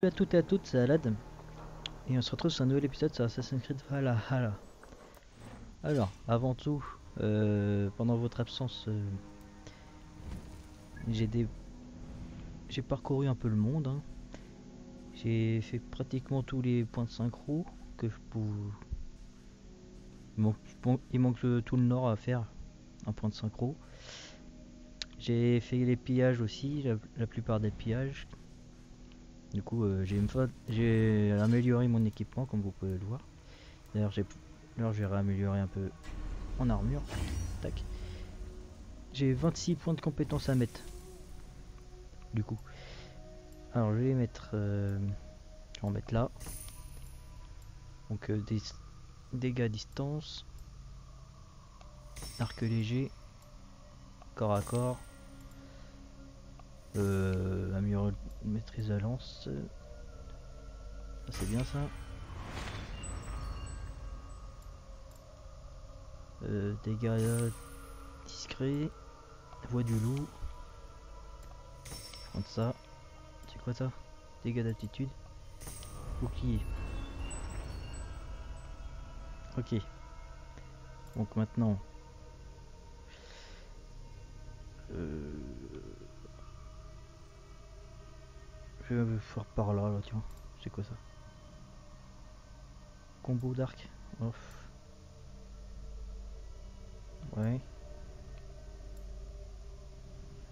Salut à toutes et à toutes, c'est Alad et on se retrouve sur un nouvel épisode sur Assassin's Creed Valhalla. Alors, avant tout, pendant votre absence, j'ai parcouru un peu le monde, hein. J'ai fait pratiquement tous les points de synchro que je pouvais. Il manque tout le nord à faire, un point de synchro. J'ai fait les pillages aussi, la plupart des pillages. Du coup, j'ai amélioré mon équipement, comme vous pouvez le voir. D'ailleurs, j'ai réamélioré un peu en armure. Tac. J'ai 26 points de compétence à mettre. Du coup. Alors je vais mettre. Je vais en mettre là. Donc des dégâts à distance. Arc léger. Corps à corps. Améliorer maîtrise à lance. Ça c'est bien ça. Dégâts discrets. Voix du loup. Je vais prendre ça. C'est quoi ça? Dégâts d'aptitude. Bouclier. Ok. Donc maintenant. Je vais faire par là, tiens. C'est quoi ça? Combo d'arc. Off. Ouais.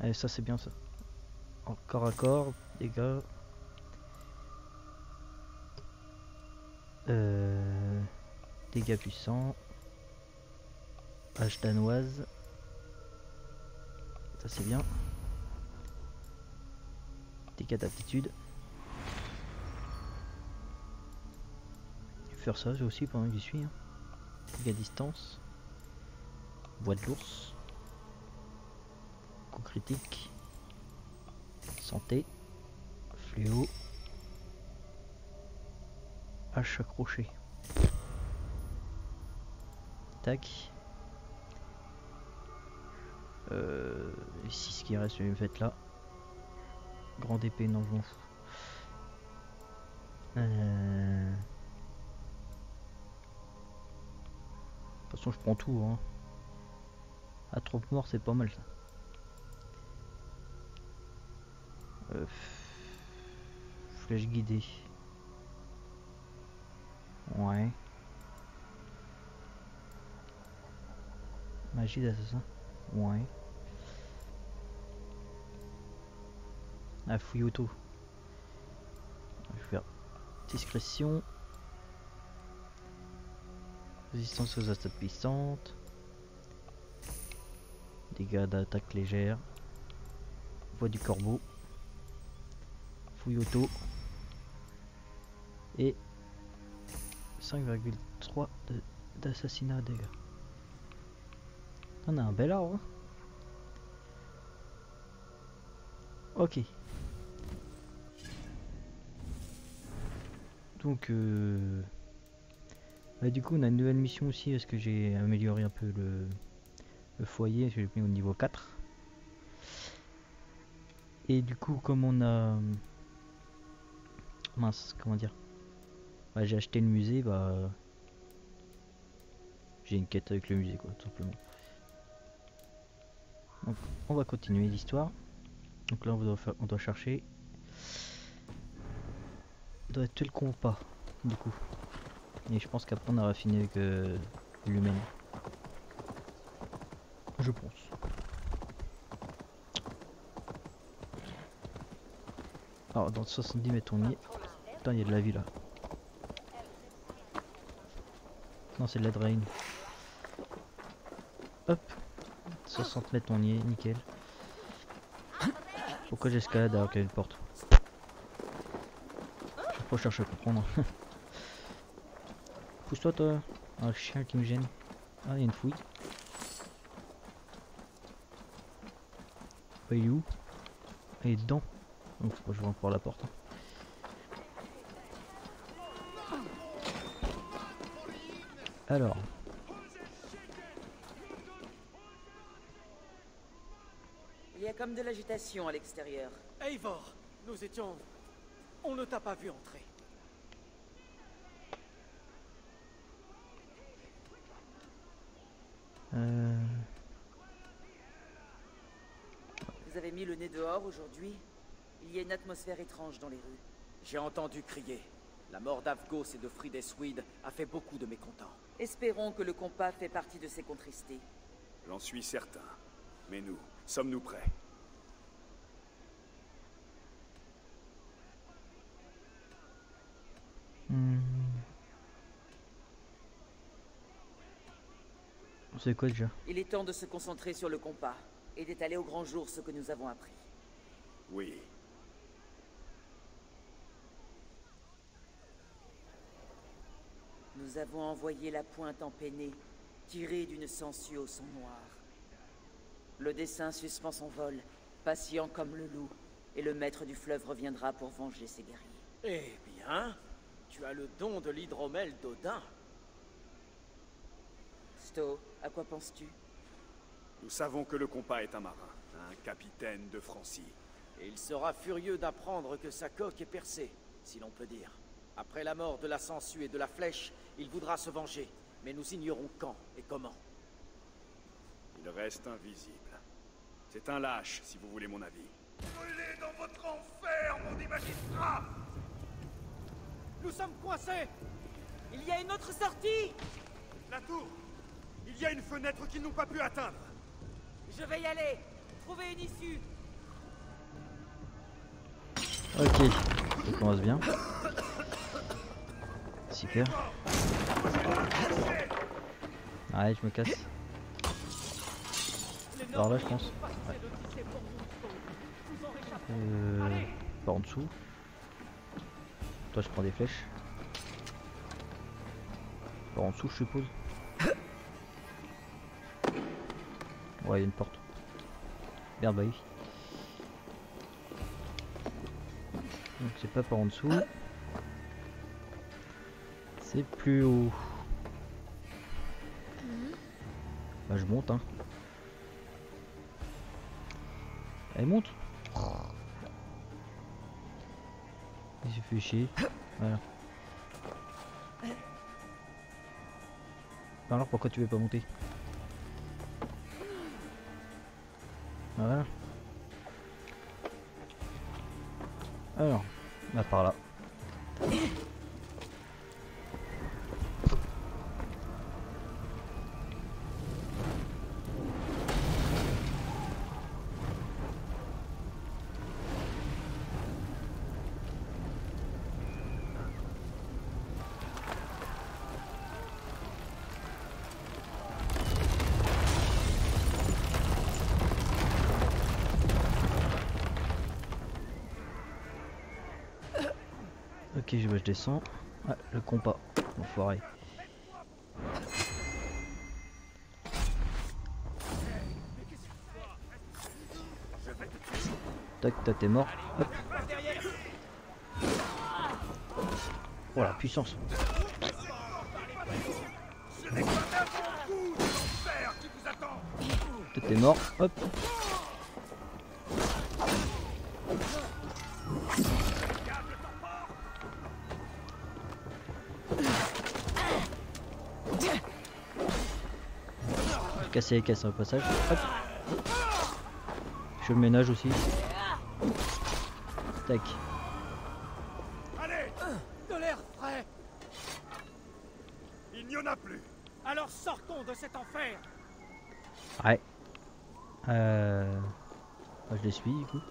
Allez, ça c'est bien ça. En corps à corps, dégâts. Dégâts puissants. Hache danoise. Ça c'est bien. Dégâts d'aptitude. Je vais faire ça aussi pendant que j'y suis. Hein. Dégâts distance. Voix de l'ours. Coup critique. Santé. Fléau. Hache accrochée. Tac. Ici ce qui reste, je vais me mettre là. Grande épée, non je m'en fous. De toute façon je prends tout. Hein. À trop mort c'est pas mal ça. Flèche guidée. Ouais. Magie d'assassin. Ouais. Ah, fouille auto. Je vais faire discrétion. Résistance aux attaques puissantes. Dégâts d'attaque légère. Voix du corbeau. Fouille auto. Et 5,3 d'assassinat dégâts. On a un bel arbre. Hein. Ok. Donc bah, du coup on a une nouvelle mission aussi parce que j'ai amélioré un peu le foyer, je l'ai mis au niveau 4. Et du coup comme on a... Mince, comment dire, bah, j'ai acheté le musée, bah j'ai une quête avec le musée quoi, tout simplement. Donc on va continuer l'histoire. Donc là on doit chercher. On doit tuer le compas du coup. Et je pense qu'après on aura fini avec l'humaine. Je pense. Alors dans 70 mètres on y est. Putain il y a de la vie là. Non c'est de la drain. Hop. 60 mètres on y est, nickel. Pourquoi j'escalade alors qu'il y a une porte? Faut chercher à comprendre. Pousse-toi toi. Ah le chien qui me gêne. Ah il y a une fouille. Bah, il est où? Il est dedans. Donc je vais encore la porte. Hein. Alors. Il y a comme de l'agitation à l'extérieur. Eivor, nous étions... On ne t'a pas vu entrer. Vous avez mis le nez dehors aujourd'hui? Il y a une atmosphère étrange dans les rues. J'ai entendu crier. La mort d'Avgos et de Fridesweed a fait beaucoup de mécontents. Espérons que le compas fait partie de ces contristés. J'en suis certain. Mais nous, sommes-nous prêts? C'est quoi déjà? Il est temps de se concentrer sur le compas et d'étaler au grand jour ce que nous avons appris. Oui. Nous avons envoyé la pointe empennée, tirée d'une sangsue au sang noir. Le dessin suspend son vol, patient comme le loup, et le maître du fleuve reviendra pour venger ses guerriers. Eh bien, tu as le don de l'hydromel d'Odin. Sto, à quoi penses-tu? Nous savons que le compas est un marin, un capitaine de Francie. Et il sera furieux d'apprendre que sa coque est percée, si l'on peut dire. Après la mort de la sangsue et de la flèche, il voudra se venger, mais nous ignorons quand et comment. Il reste invisible. C'est un lâche, si vous voulez mon avis. Brûlez dans votre enfer, mon dit magistrat! Nous sommes coincés! Il y a une autre sortie! La tour! Il y a une fenêtre qu'ils n'ont pas pu atteindre! Je vais y aller! Trouver une issue! Ok, ça commence bien. Super. Allez, je me casse. Par là, je pense. Ouais. Par en dessous. Toi, je prends des flèches. Par en dessous, je suppose. Ouais, il y a une porte. Merde, bah oui. Donc c'est pas par en dessous. C'est plus haut. Bah je monte hein. Elle monte. Il se fait chier. Voilà. Alors pourquoi tu veux pas monter? Voilà. Alors, bah par là. Ok, je descends. Ah, le compas, enfoiré. Tac, t'es mort. Hop. Oh la puissance. T'es mort. Hop. Casser les caisses au passage. Hop. Je fais le ménage aussi. Tac. Allez! De l'air frais! Il n'y en a plus! Alors sortons de cet enfer! Ouais. Je les suis du coup.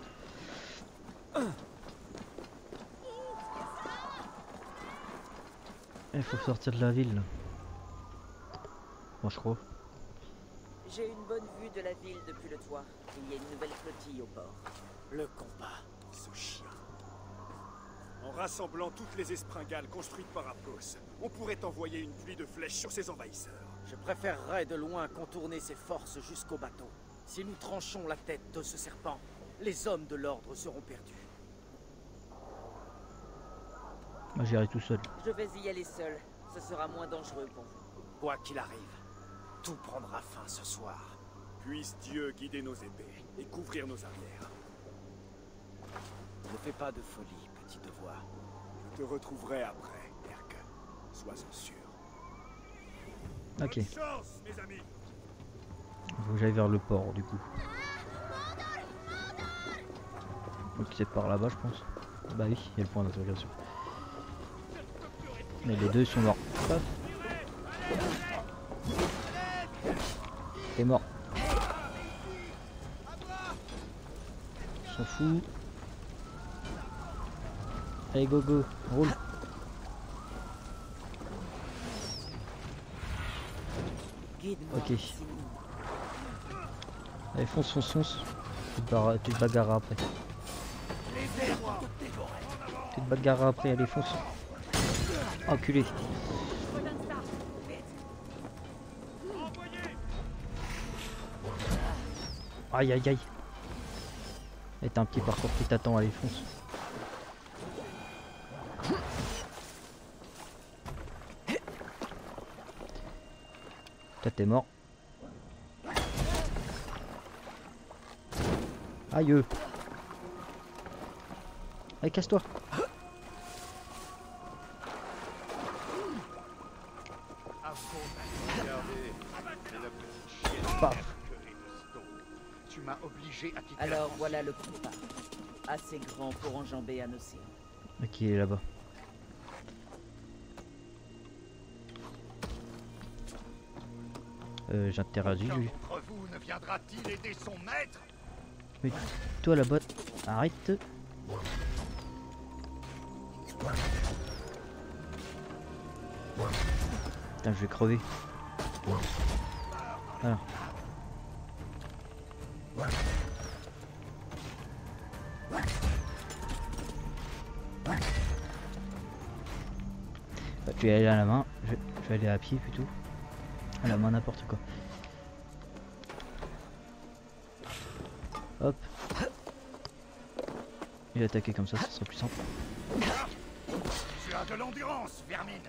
Il faut sortir de la ville là. Moi je crois. J'ai une bonne vue de la ville depuis le toit. Il y a une nouvelle flottille au port. Le combat. Ce chien. En rassemblant toutes les espringales construites par Argos, on pourrait envoyer une pluie de flèches sur ces envahisseurs. Je préférerais de loin contourner ses forces jusqu'au bateau. Si nous tranchons la tête de ce serpent, les hommes de l'ordre seront perdus. Moi j'irai tout seul. Je vais y aller seul. Ce sera moins dangereux pour vous. Quoi qu'il arrive, tout prendra fin ce soir. Puisse Dieu guider nos épées et couvrir nos arrières. Ne fais pas de folie, petit devoir. Je te retrouverai après, Erk. Sois-en sûr. Ok, Bonne chance, mes amis. faut que j'aille vers le port du coup. Donc c'est par là-bas je pense. Bah oui, il y a le point d'interrogation. Mais les deux sont morts. Paf. T'es mort. S'en fout. Allez go go, roule. Guide-moi. Ok. Allez fonce, fonce, fonce. Tu te bagarreras après. Tu te bagarreras après, allez fonce. Enculé. Aïe aïe aïe. Et t'as un petit parcours qui t'attend, allez fonce. Toi t'es mort. Aïe. Allez casse-toi. Paf. Tu m'as obligé à quitter. Alors voilà le compas. Assez grand pour enjamber un océan. Ok, il est là-bas. J'interagis lui. D'entre vous ne viendra-t-il aider son maître? Mais toi là-bas, arrête. Putain, je vais crever. Alors. Bah, tu vas aller à la main, je vais aller à pied plutôt. À la main, n'importe quoi. Hop. Il va attaquer comme ça sera plus simple. Tu as de l'endurance, vermine.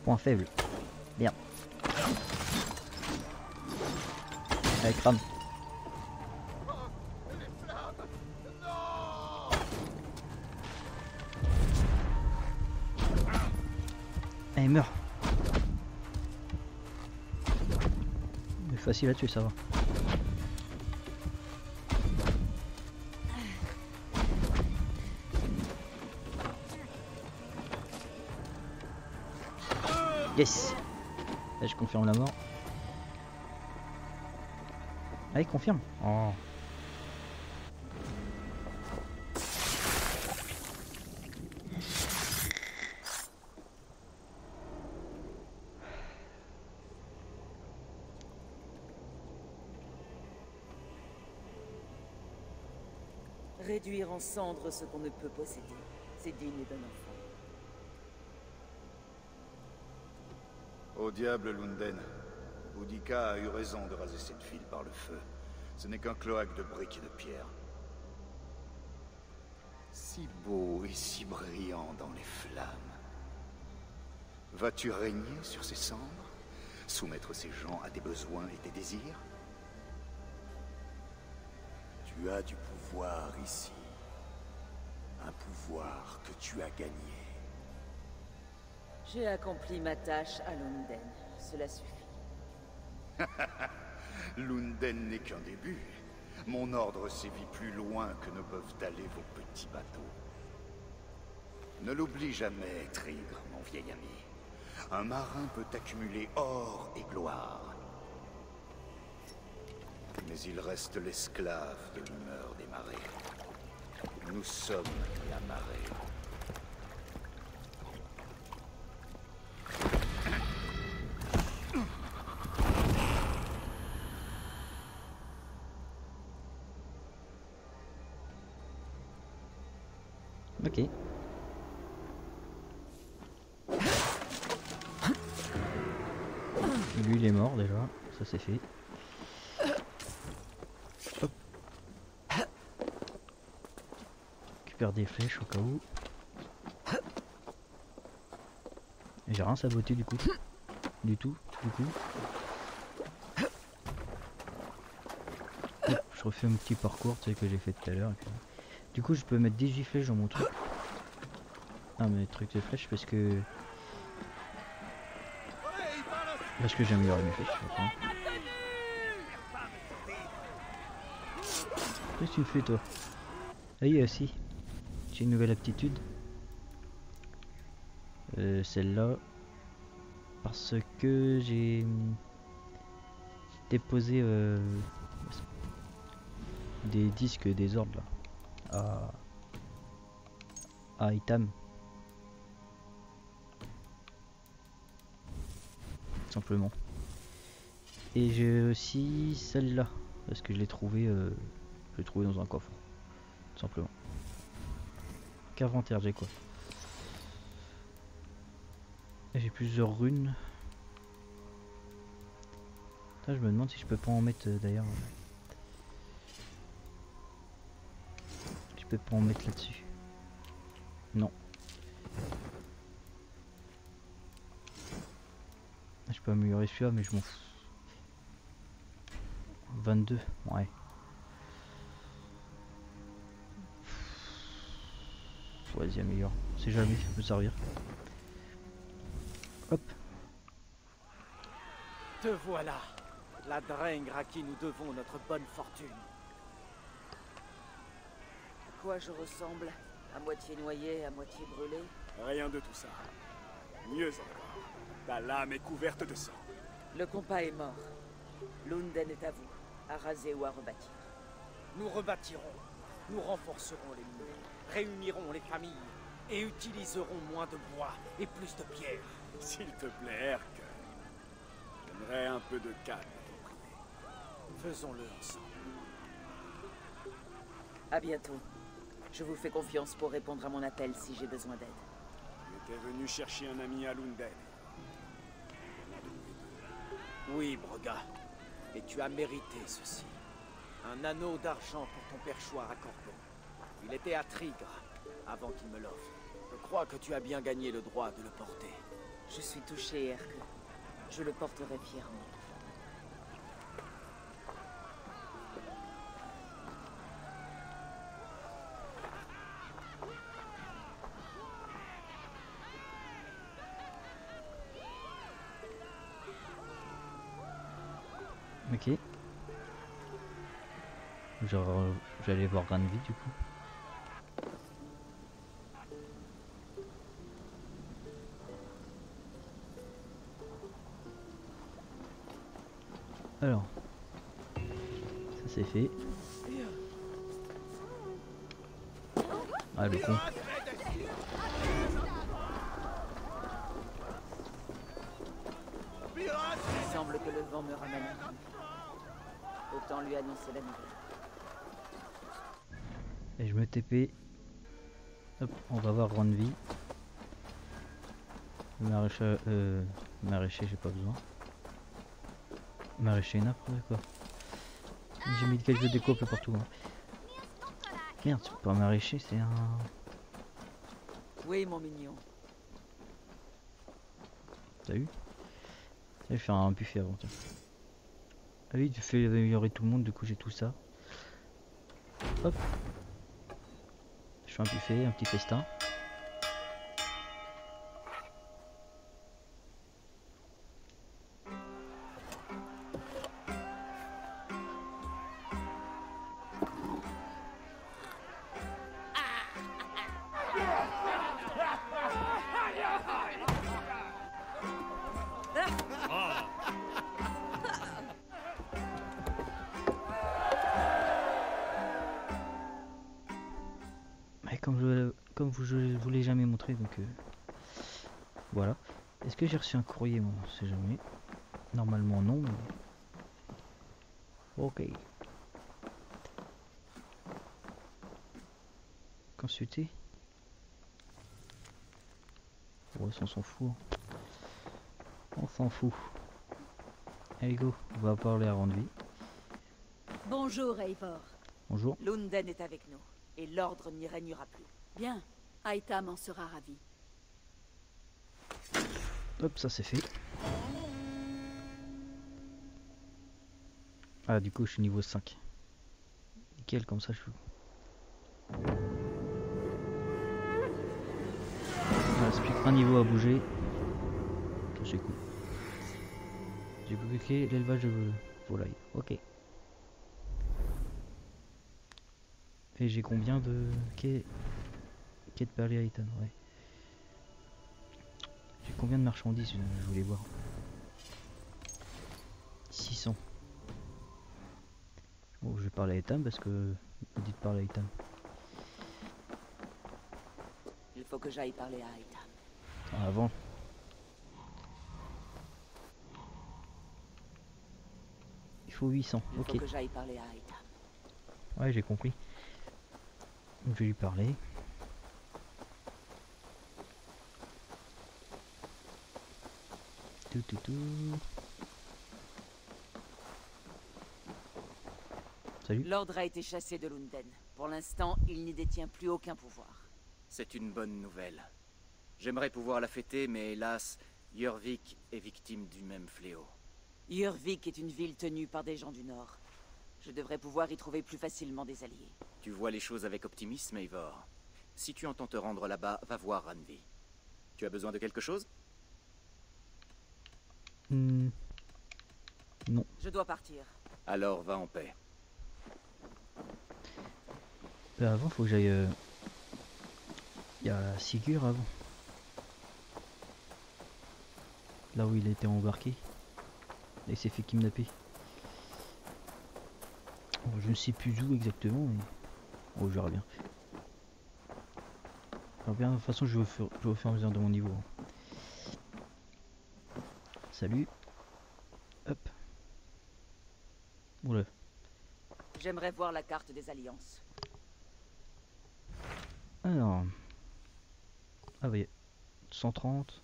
Point faible. Merde. Allez, crame. Allez, meurs. C'est facile à tuer, ça va. Yes. Là, je confirme la mort. Allez, confirme. Oh. Réduire en cendres ce qu'on ne peut posséder, c'est digne d'un enfant. Au diable, Lunden. Boudica a eu raison de raser cette ville par le feu. Ce n'est qu'un cloaque de briques et de pierres. Si beau et si brillant dans les flammes. Vas-tu régner sur ces cendres? Soumettre ces gens à des besoins et des désirs? Tu as du pouvoir ici. Un pouvoir que tu as gagné. J'ai accompli ma tâche à Lunden. Cela suffit. Lunden n'est qu'un début. Mon ordre sévit plus loin que ne peuvent aller vos petits bateaux. Ne l'oublie jamais, Trigre, mon vieil ami. Un marin peut accumuler or et gloire. Mais il reste l'esclave de l'humeur des marées. Nous sommes la marée. Ok. Lui il est mort déjà, ça c'est fait. Hop. Récupère des flèches au cas où. J'ai rien saboté du coup. Du coup. Hop, je refais un petit parcours, tu sais, que j'ai fait tout à l'heure. Du coup, je peux mettre 18 flèches dans mon truc. Ah, mais truc de flèches parce que j'ai amélioré mes flèches. Qu'est-ce que tu me fais, toi? Ah oui, aussi. J'ai une nouvelle aptitude. Celle-là. Parce que j'ai déposé des disques des ordres là à Itam. Simplement. Et j'ai aussi celle-là. Parce que je l'ai trouvé dans un coffre. Tout simplement. Qu'inventaire, j'ai quoi? J'ai plusieurs runes. Putain, je me demande si je peux pas en mettre d'ailleurs. Je peux pas en mettre là-dessus. Non. Je peux améliorer celui-là, mais je m'en fous. 22, ouais. Vas-y, améliore. C'est jamais, ça peut servir. Hop. Te voilà, la Drengr à qui nous devons notre bonne fortune. À quoi je ressemble? À moitié noyé, à moitié brûlé? Rien de tout ça. Mieux encore, ta lame est couverte de sang. Le compas est mort. Lunden est à vous, à raser ou à rebâtir. Nous rebâtirons, nous renforcerons les murs, réunirons les familles et utiliserons moins de bois et plus de pierre. S'il te plaît, Herc. J'aimerais un peu de calme, t'en prier. Faisons-le ensemble. À bientôt. Je vous fais confiance pour répondre à mon appel si j'ai besoin d'aide. Tu étais venu chercher un ami à Lunden. Oui, Broga. Et tu as mérité ceci. Un anneau d'argent pour ton perchoir à corbeau. Il était à Trigre avant qu'il me l'offre. Je crois que tu as bien gagné le droit de le porter. Je suis touché, Herc. Je le porterai fièrement. Ok. Genre, j'allais voir Ranvi du coup. Alors, ça c'est fait. Ah le con. Il semble que le vent me ramène à lui. Autant lui annoncer la nouvelle. Et je me TP. Hop, on va voir Ranvi. Le maraîcher, j'ai pas besoin. Maraîcher n'importe quoi. J'ai mis quelques déco un peu partout. Hein. Merde, c'est pas un maraîcher, c'est un... Oui, mon mignon. T'as vu? Je vais faire un buffet avant. Tiens. Ah oui, tu fais améliorer tout le monde, du coup j'ai tout ça. Hop. Je fais un buffet, un petit festin. Comme je vous l'ai jamais montré, donc voilà. Est-ce que j'ai reçu un courrier? Moi, on sait jamais. Normalement non. Mais... Ok. Consulter. Ouais, ça, on s'en fout. Hein. On s'en fout. Allez go, on va parler à Ranvi. Bonjour, Eivor. Bonjour. Lunden est avec nous, et l'ordre n'y régnera plus. Bien, Aitam en sera ravi. Hop, ça c'est fait. Ah, du coup, je suis niveau 5. nickel, comme ça je suis. Il reste plus qu'un niveau à bouger. Ça c'est cool. J'ai bloqué l'élevage de volailles. Ok. Et j'ai combien de quai de Perlé Item, ouais. J'ai combien de marchandises, je voulais voir. 600. Bon, je vais parler à Ethan parce que vous dites parler à Ethan. Il faut que j'aille parler à Aïta. Avant. Il faut 800. Il Ok. faut que j'aille parler à Aïta. Ouais, j'ai compris. Donc, je vais lui parler. Tout. Salut. L'ordre a été chassé de Lunden. Pour l'instant, il n'y détient plus aucun pouvoir. C'est une bonne nouvelle. J'aimerais pouvoir la fêter, mais hélas, Jörvik est victime du même fléau. Jörvik est une ville tenue par des gens du Nord. Je devrais pouvoir y trouver plus facilement des alliés. Tu vois les choses avec optimisme, Eivor. Si tu entends te rendre là-bas, va voir Randvi. Tu as besoin de quelque chose? Non. Je dois partir. Alors va en paix. Avant, faut que j'aille. Il y a Sigurd avant. Là où il a été embarqué. Et il s'est fait kidnapper. Bon, je ne sais plus où exactement, mais. Oh, je verrai bien. Alors bien, de toute façon, je vais au fur et à mesure de mon niveau. Salut. Hop. Oula. J'aimerais voir la carte des alliances. Alors. Ah oui. 130.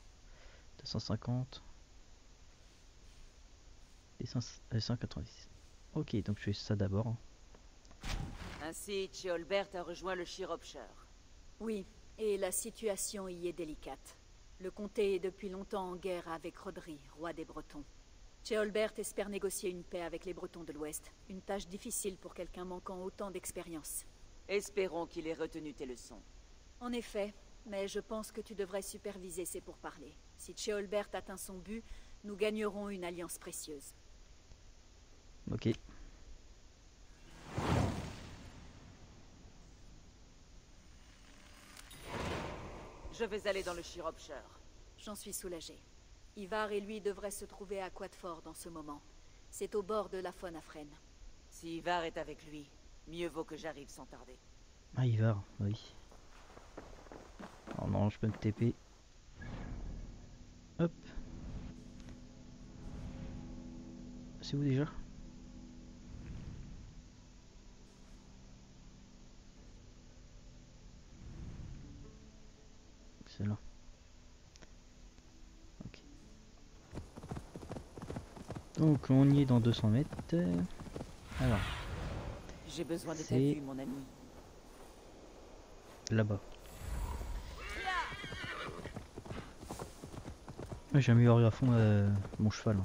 250. Et 190. Ok, donc je fais ça d'abord. Ainsi, Ceolbert a rejoint le Shropshire. Oui, et la situation y est délicate. Le comté est depuis longtemps en guerre avec Rodri, roi des Bretons. Ceolbert espère négocier une paix avec les Bretons de l'Ouest. Une tâche difficile pour quelqu'un manquant autant d'expérience. Espérons qu'il ait retenu tes leçons. En effet, mais je pense que tu devrais superviser ces pourparlers. Si Ceolbert atteint son but, nous gagnerons une alliance précieuse. Ok. Je vais aller dans le Shropshire. J'en suis soulagée. Ivar et lui devraient se trouver à Quatford en ce moment. C'est au bord de la Fonafren. Si Ivar est avec lui, mieux vaut que j'arrive sans tarder. Ah, il va, oui. Oh non, je peux me TP. Hop. C'est où déjà? C'est là. Ok. Donc on y est dans 200 mètres. Alors, J'ai besoin de ta C'est- vue, mon ami. là-bas. Ouais, j'ai amélioré à fond mon cheval. Hein.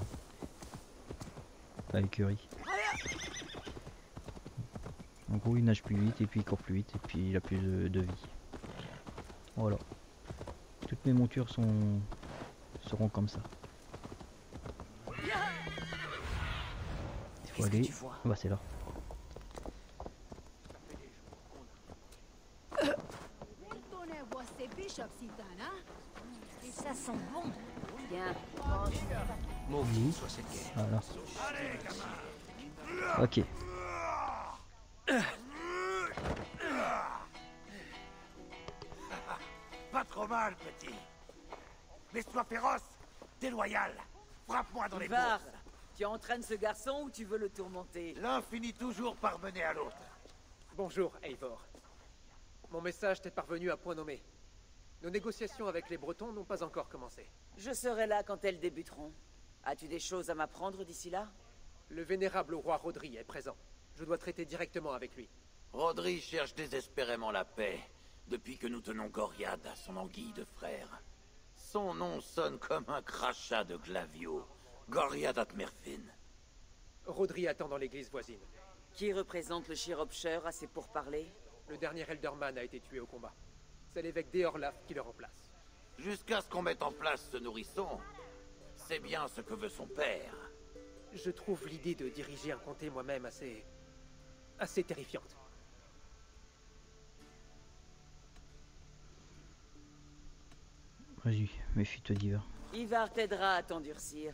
À l'écurie. En gros, il nage plus vite, et puis il court plus vite, et puis il a plus de vie. Voilà. Toutes mes montures seront comme ça. Il faut Qu'est-ce que aller. tu vois? Ah bah c'est là. Ça sent bon. Viens. Voilà. Ok. Pas trop mal, petit. Mais sois féroce, déloyal. Frappe-moi dans les Ivar, pauses. tu entraînes ce garçon ou tu veux le tourmenter? L'un finit toujours par mener à l'autre. Bonjour, Eivor. Mon message t'est parvenu à point nommé. Nos négociations avec les Bretons n'ont pas encore commencé. Je serai là quand elles débuteront. As-tu des choses à m'apprendre d'ici là? Le vénérable roi Rodri est présent. Je dois traiter directement avec lui. Rodri cherche désespérément la paix, depuis que nous tenons Goriad à son anguille de frère. Son nom sonne comme un crachat de Glavio. Goriad at Merfin. Rodri attend dans l'église voisine. Qui représente le Shropshire à ces pourparlers? Le dernier Elderman a été tué au combat. C'est l'évêque d'Eorlaf qui le remplace. Jusqu'à ce qu'on mette en place ce nourrisson, c'est bien ce que veut son père. Je trouve l'idée de diriger un comté moi-même assez terrifiante. Vas-y, méfie-toi d'Ivar. Ivar t'aidera à t'endurcir.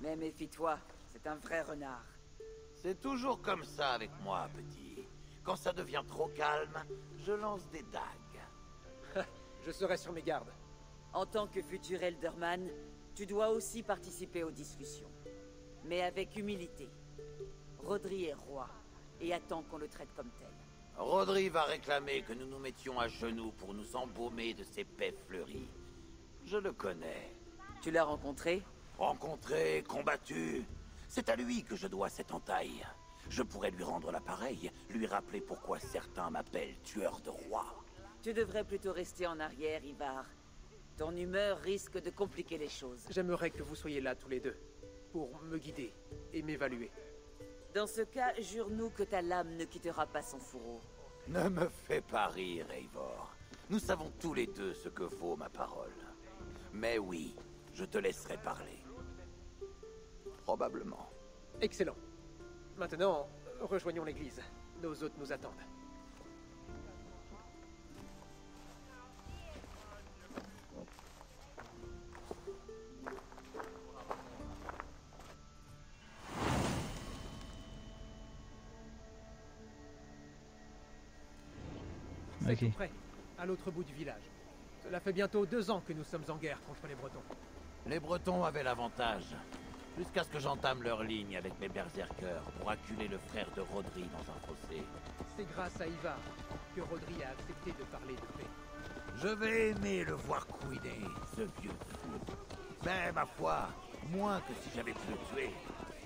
Mais méfie-toi, c'est un vrai renard. C'est toujours comme ça avec moi, petit. Quand ça devient trop calme, je lance des dagues. Je serai sur mes gardes. En tant que futur Elderman, tu dois aussi participer aux discussions. Mais avec humilité. Rodri est roi, et attend qu'on le traite comme tel. Rodri va réclamer que nous nous mettions à genoux pour nous embaumer de ses paix fleuries. Je le connais. Tu l'as rencontré? Rencontré, combattu. C'est à lui que je dois cette entaille. Je pourrais lui rendre l'appareil, lui rappeler pourquoi certains m'appellent tueur de rois. Tu devrais plutôt rester en arrière, Ivar. Ton humeur risque de compliquer les choses. J'aimerais que vous soyez là tous les deux, pour me guider et m'évaluer. Dans ce cas, jure-nous que ta lame ne quittera pas son fourreau. Ne me fais pas rire, Eivor. Nous savons tous les deux ce que vaut ma parole. Mais oui, je te laisserai parler. Probablement. Excellent. Maintenant, rejoignons l'église. Nos hôtes nous attendent. C'est tout près, à l'autre bout du village. Cela fait bientôt 2 ans que nous sommes en guerre contre les Bretons. Les Bretons avaient l'avantage, jusqu'à ce que j'entame leur ligne avec mes berserkers pour acculer le frère de Rodri dans un fossé. C'est grâce à Ivar que Rodri a accepté de parler de paix. Je vais aimer le voir couiner, ce vieux fou. Mais ma foi, moins que si j'avais pu le tuer.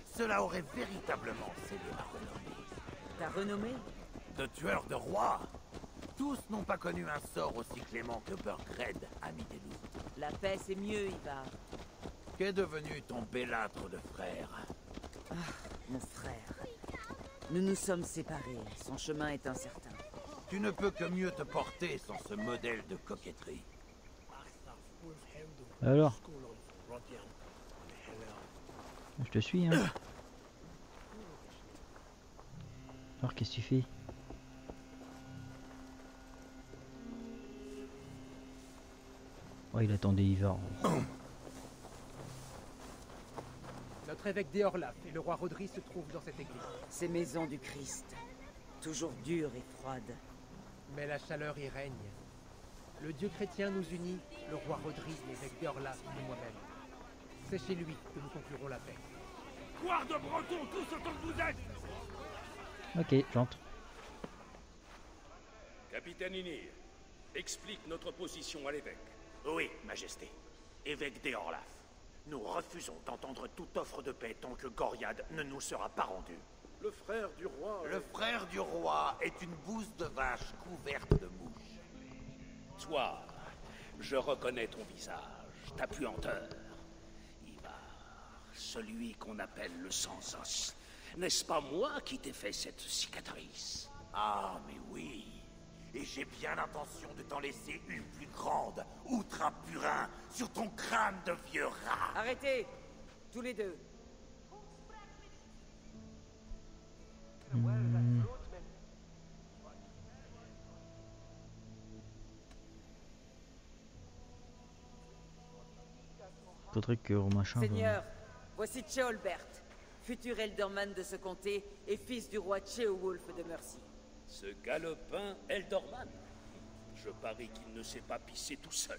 Cela aurait véritablement scellé ma renommée. Ta renommée? De tueur de roi. Tous n'ont pas connu un sort aussi clément que Burgred, ami des loups. La paix, c'est mieux, Ivar. Qu'est devenu ton bellâtre de frère? Ah, mon frère. Nous nous sommes séparés. Son chemin est incertain. Tu ne peux que mieux te porter sans ce modèle de coquetterie. Alors? Je te suis, hein. Alors, qu'est-ce que tu fais? Oh, il attendait Ivar. Notre évêque d'Eorlaf et le roi Rodri se trouvent dans cette église. Ces maisons du Christ, toujours dures et froides. Mais la chaleur y règne. Le Dieu chrétien nous unit, le roi Rodri, l'évêque d'Eorlaf et moi-même. C'est chez lui que nous conclurons la paix. Guarde breton, tous autant que vous êtes! Ok, j'entre. Capitaine Ynir, explique notre position à l'évêque. Oui, Majesté. Évêque d'Eorlaf. Nous refusons d'entendre toute offre de paix tant que Goriad ne nous sera pas rendu. Le frère du roi... Le frère du roi est une bouse de vache couverte de mouches. Toi, je reconnais ton visage, ta puanteur. Ivar, celui qu'on appelle le sans-os. N'est-ce pas moi qui t'ai fait cette cicatrice? Ah, mais oui. Et j'ai bien l'intention de t'en laisser une plus grande, outre un purin, sur ton crâne de vieux rat. Arrêtez! Tous les deux. Faudrait que machin... Seigneur, voici Ceolbert, futur Elderman de ce comté et fils du roi Ceolwulf de Mercy. Ce galopin Eldorman. Je parie qu'il ne s'est pas pissé tout seul.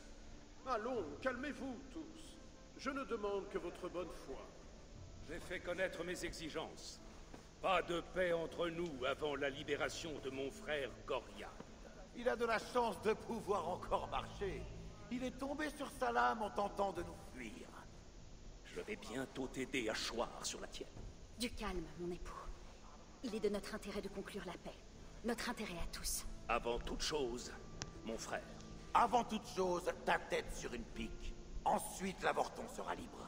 Allons, calmez-vous tous. Je ne demande que votre bonne foi. J'ai fait connaître mes exigences. Pas de paix entre nous avant la libération de mon frère Goriad. Il a de la chance de pouvoir encore marcher. Il est tombé sur sa lame en tentant de nous fuir. Je vais bientôt t'aider à choir sur la tienne. Du calme, mon époux. Il est de notre intérêt de conclure la paix. Notre intérêt à tous. Avant toute chose, mon frère. Avant toute chose, ta tête sur une pique. Ensuite, l'avorton sera libre.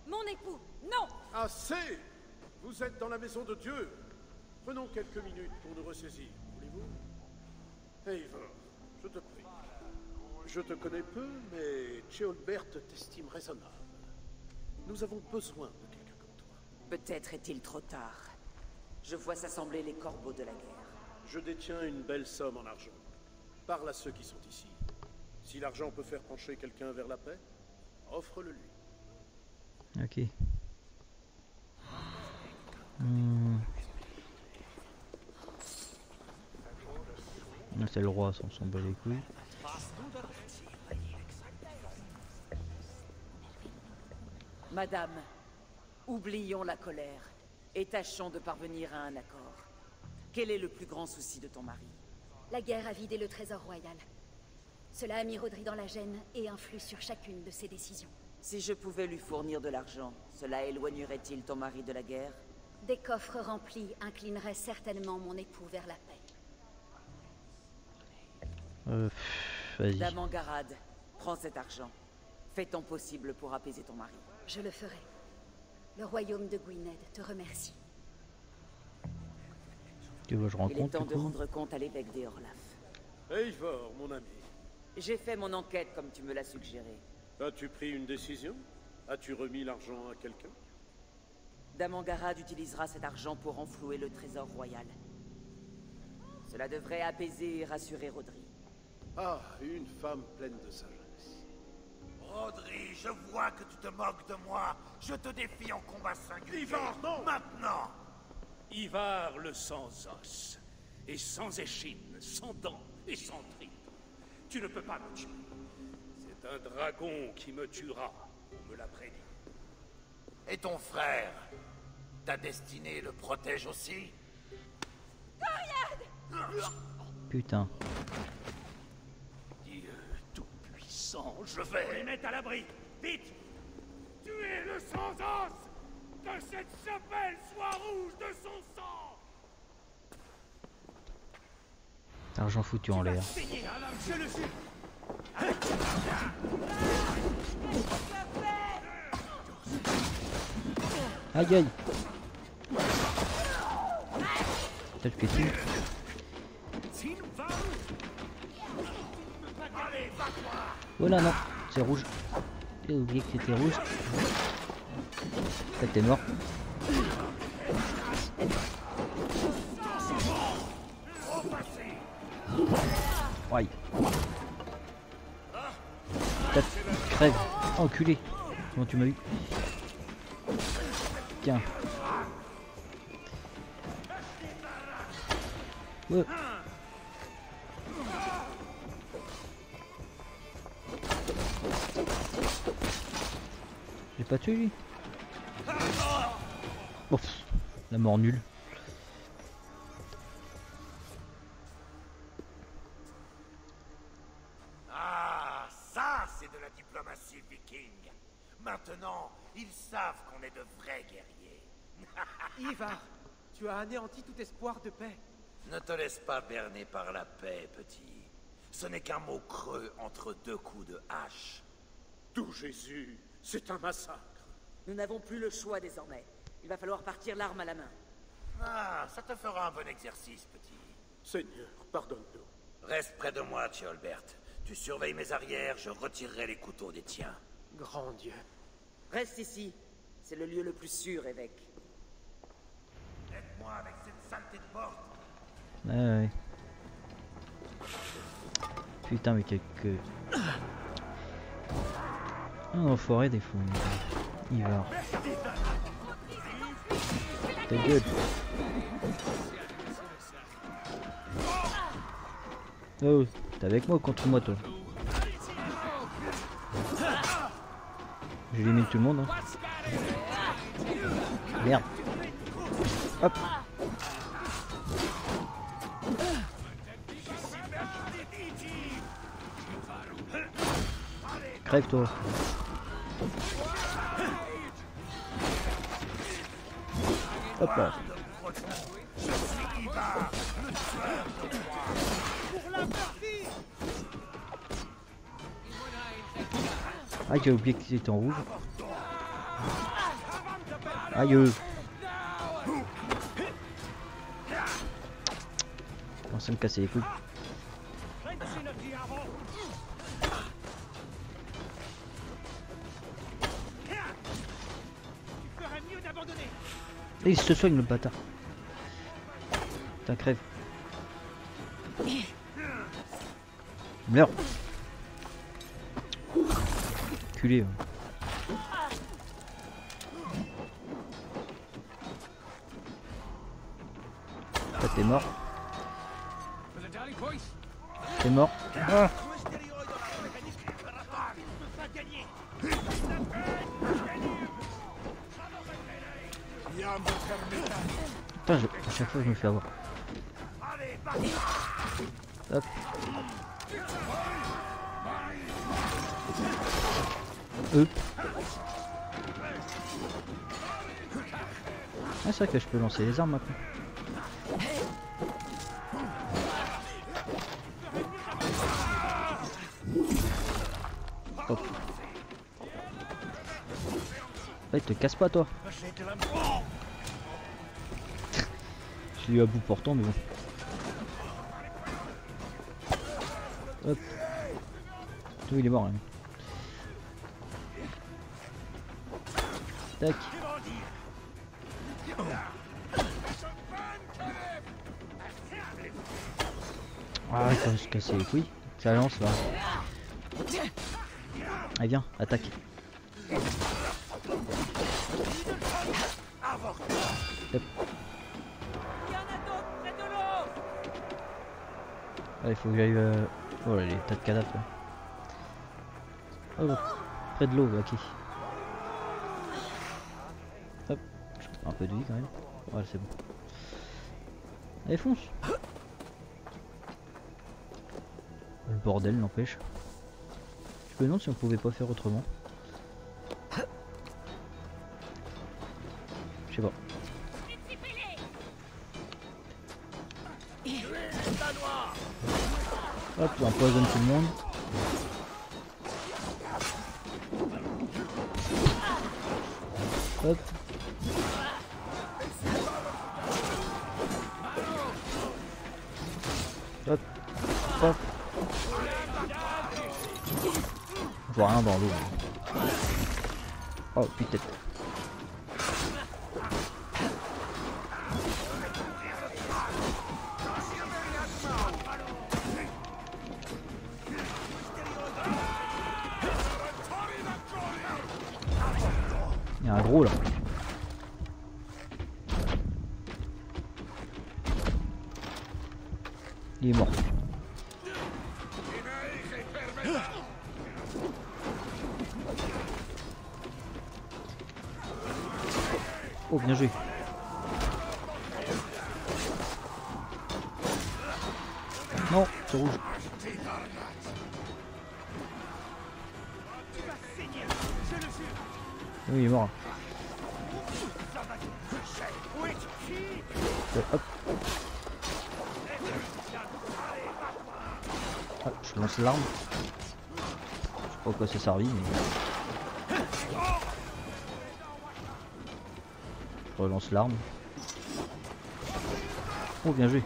Mon époux, non! Assez! Vous êtes dans la maison de Dieu. Prenons quelques minutes pour nous ressaisir, voulez-vous? Eivor, je te prie. Je te connais peu, mais Ceolbert t'estime raisonnable. Nous avons besoin de quelqu'un comme toi. Peut-être est-il trop tard. Je vois s'assembler les corbeaux de la guerre. Je détiens une belle somme en argent. Parle à ceux qui sont ici. Si l'argent peut faire pencher quelqu'un vers la paix, offre-le lui. Ok. C'est le roi, on s'en bat les couilles. Madame, oublions la colère et tâchons de parvenir à un accord. Quel est le plus grand souci de ton mari? La guerre a vidé le trésor royal. Cela a mis Rodri dans la gêne et influe sur chacune de ses décisions. Si je pouvais lui fournir de l'argent, cela éloignerait-il ton mari de la guerre? Des coffres remplis inclineraient certainement mon époux vers la paix. Vas-y. Dame Angarade, prends cet argent. Fais ton possible pour apaiser ton mari. Je le ferai. Le royaume de Gwynedd te remercie. Tu veux que je rencontre? Il est temps de rendre compte à l'évêque d'Eorlaf. Eivor, mon ami. J'ai fait mon enquête comme tu me l'as suggéré. As-tu pris une décision? As-tu remis l'argent à quelqu'un? Dame Angarade utilisera cet argent pour renflouer le trésor royal. Cela devrait apaiser et rassurer Rodri. Ah, une femme pleine de sagesse. Rodri, je vois que tu te moques de moi. Je te défie en combat singulier. Ivar, non! Maintenant! Ivar le sans os, et sans échine, sans dents et sans tripes. Tu ne peux pas me tuer. C'est un dragon qui me tuera, on me l'a prédit. Et ton frère? Ta destinée le protège aussi? Putain. Dieu tout-puissant, je vais les mettre à l'abri. Vite! Tuez le sans-os! Que cette chapelle soit rouge de son sang! Argent foutu en l'air. Je le jure! Aïe aïe. Peut-être que tu... Oh là non, c'est rouge. J'ai oublié que c'était rouge. T'es mort. Aïe. Crève. Enculé. Comment tu m'as eu? Tiens. Ouais. J'ai pas tué lui. Oh, la mort nulle. Ah, ça c'est de la diplomatie viking. Maintenant, ils savent qu'on est de vrais guerriers. Ivar, tu as anéanti tout espoir de paix. Ne te laisse pas berner par la paix, petit. Ce n'est qu'un mot creux entre deux coups de hache. D'où Jésus, c'est un massacre. Nous n'avons plus le choix désormais. Il va falloir partir l'arme à la main. Ah, ça te fera un bon exercice, petit. Seigneur, pardonne-nous. Reste près de moi, Ceolbert. Tu surveilles mes arrières, je retirerai les couteaux des tiens. Grand Dieu. Reste ici. C'est le lieu le plus sûr, évêque. Aide-moi avec cette saleté de porte. Ouais. Putain mais quelques... Un enfoiré des fous. Ivar. Ta gueule. Oh, t'es avec moi ou contre moi toi? J'élimine tout le monde. Hein. Merde. Hop. Crève-toi. Hop là. Ah, j'ai oublié qu'il était en rouge. Aïe. Ça me cassait les couilles. Et il se soigne le bâtard. Putain, crève. Meurs. Culé. T'es mort. T'es mort. Ah. Putain, à chaque fois je me fais avoir. Hop. Ah, c'est vrai que je peux lancer les armes maintenant. Hop. Ah, il te casse pas toi. Je l'ai eu à bout portant mais bon. Hop. Tout il est mort là. Tac. Ah il faut se casser les couilles. Ça lance là. Allez viens, attaque. Hop. Ah, il faut que j'aille... Oh là, les tas de cadavres là. Oh là, près de l'eau, ok. Hop, un peu de vie quand même. Voilà, c'est bon. Allez, fonce. Le bordel n'empêche. Je me demande si on pouvait pas faire autrement. Je sais pas. Hop, on empoisonne tout le monde. Hop. Hop. Hop. Je vois rien dans l'eau. Oh putain. Il y a un gros là. Il est mort. Oh bien joué. Non, c'est rouge. Oui, il est mort. Hop. Ah, je lance l'arme. Je sais pas à quoi ça servit, mais... Je relance l'arme. Oh, bien joué.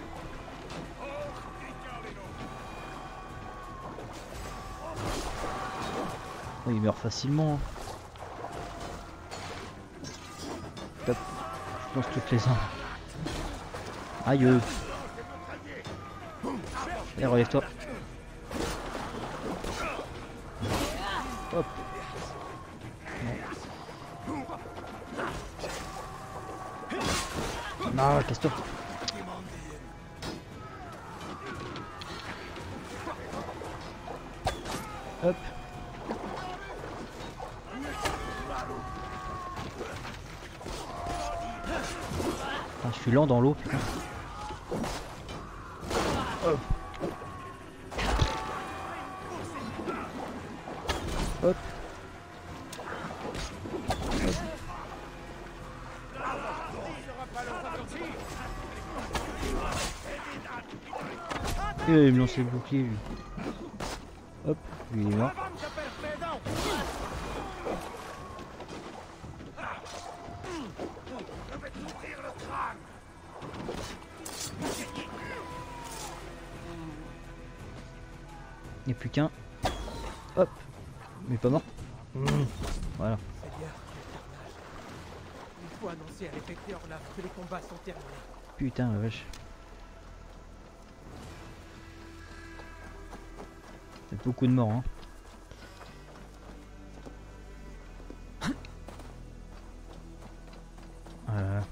Oh, il meurt facilement. Top. Je lance toutes les armes. Aïe. Et relève-toi. Hop. Non, casse-toi. Hop. Ah, je suis lent dans l'eau, putain. Hop. Hop. Et il me lance le bouclier lui. Hop, lui il est mort. Il n'y a plus qu'un. Hop. Mais pas mort. Voilà. Seigneur, quel carnage. Il faut annoncer à l'évêque d'Orlaf que les combats sont terminés. Putain la vache. C'est beaucoup de morts hein. Voilà.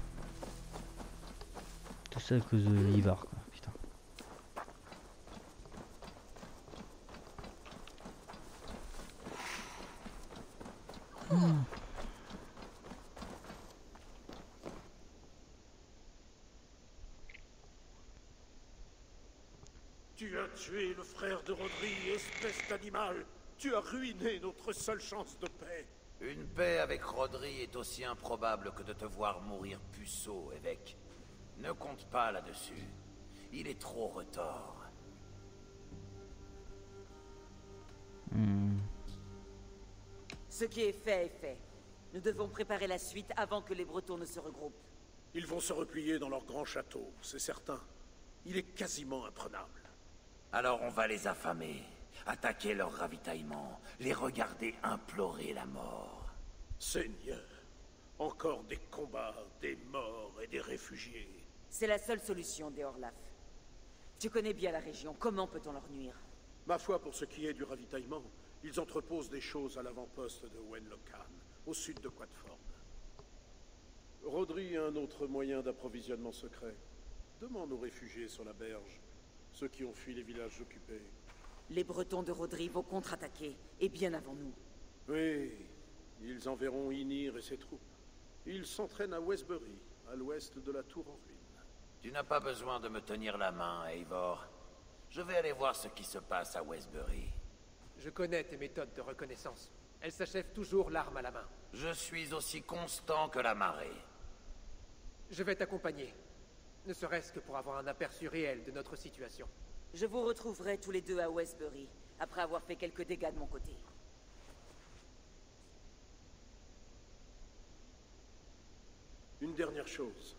Tout ça à cause de Ivar quoi. Putain. Tu as tué le frère de Rodri, espèce d'animal. Tu as ruiné notre seule chance de paix. Une paix avec Rodri est aussi improbable que de te voir mourir puceau, évêque. Ne compte pas là-dessus. Il est trop retors. Ce qui est fait est fait. Nous devons préparer la suite avant que les Bretons ne se regroupent. Ils vont se replier dans leur grand château, c'est certain. Il est quasiment imprenable. Alors on va les affamer, attaquer leur ravitaillement, les regarder implorer la mort. Seigneur, encore des combats, des morts et des réfugiés. C'est la seule solution, Deorlaf. Tu connais bien la région, comment peut-on leur nuire? Ma foi, pour ce qui est du ravitaillement, ils entreposent des choses à l'avant-poste de Wenlocan, au sud de Quatford. Rodri a un autre moyen d'approvisionnement secret. Demande aux réfugiés sur la berge, ceux qui ont fui les villages occupés. Les Bretons de Rodri vont contre-attaquer, et bien avant nous. Oui, ils enverront Ynir et ses troupes. Ils s'entraînent à Westbury, à l'ouest de la tour en ruine. Tu n'as pas besoin de me tenir la main, Eivor. Je vais aller voir ce qui se passe à Westbury. Je connais tes méthodes de reconnaissance. Elles s'achèvent toujours l'arme à la main. Je suis aussi constant que la marée. Je vais t'accompagner. Ne serait-ce que pour avoir un aperçu réel de notre situation. Je vous retrouverai tous les deux à Westbury, après avoir fait quelques dégâts de mon côté. Une dernière chose.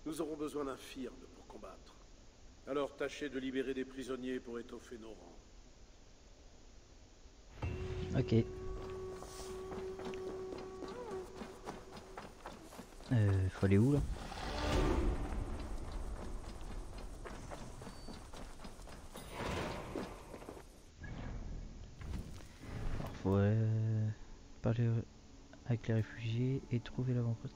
Nous aurons besoin d'un firme pour combattre. Alors tâchez de libérer des prisonniers pour étoffer nos rangs. Ok. Faut aller où là? Alors, faut parler avec les réfugiés et trouver l'avant-poste.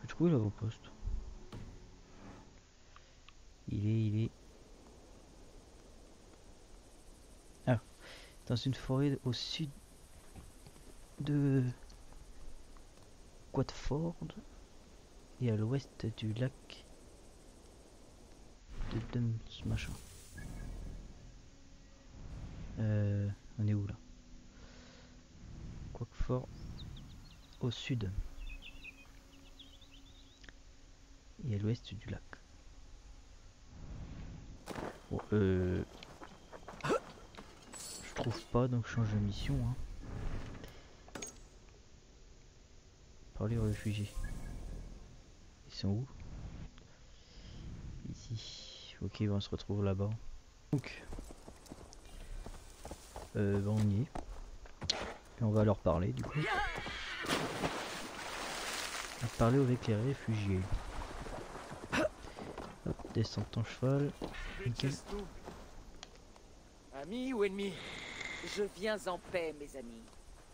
J'ai trouvé l'avant-poste. Il est... Ah, dans une forêt au sud de Quatford et à l'ouest du lac de Dums machin. On est où là? Quatford au sud et à l'ouest du lac. Bon, je trouve pas, donc je change de mission. Hein. Parler aux réfugiés. Ils sont où? Ici. Ok, on se retrouve là-bas. Donc, on y est. Et on va leur parler du coup. On va parler avec les réfugiés. Hop, descends ton cheval. Nickel. Amis ou ennemis? Je viens en paix, mes amis.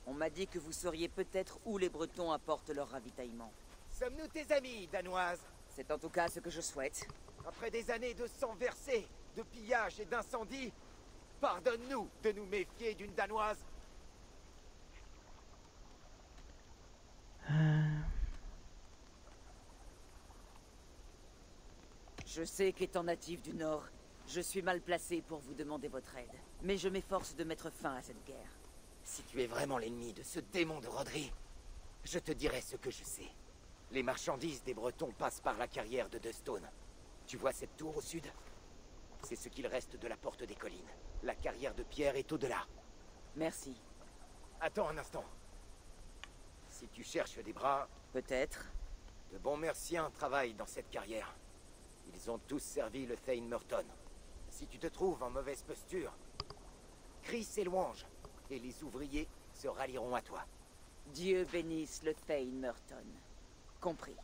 On m'a dit que vous sauriez peut-être où les Bretons apportent leur ravitaillement. Sommes-nous tes amis, Danoise? C'est en tout cas ce que je souhaite. Après des années de sang versé, de pillage et d'incendie, pardonne-nous de nous méfier d'une Danoise. Je sais qu'étant natif du Nord, je suis mal placé pour vous demander votre aide. Mais je m'efforce de mettre fin à cette guerre. Si tu es vraiment l'ennemi de ce démon de Rodri, je te dirai ce que je sais. Les marchandises des Bretons passent par la carrière de Dustone. Tu vois cette tour au sud? C'est ce qu'il reste de la porte des collines. La carrière de pierre est au-delà. Merci. Attends un instant. Si tu cherches des bras... Peut-être. De bons merciens travaillent dans cette carrière. Ils ont tous servi le Thane Merton. Si tu te trouves en mauvaise posture, crie ses louanges, et les ouvriers se rallieront à toi. Dieu bénisse le Thane Merton. Compris.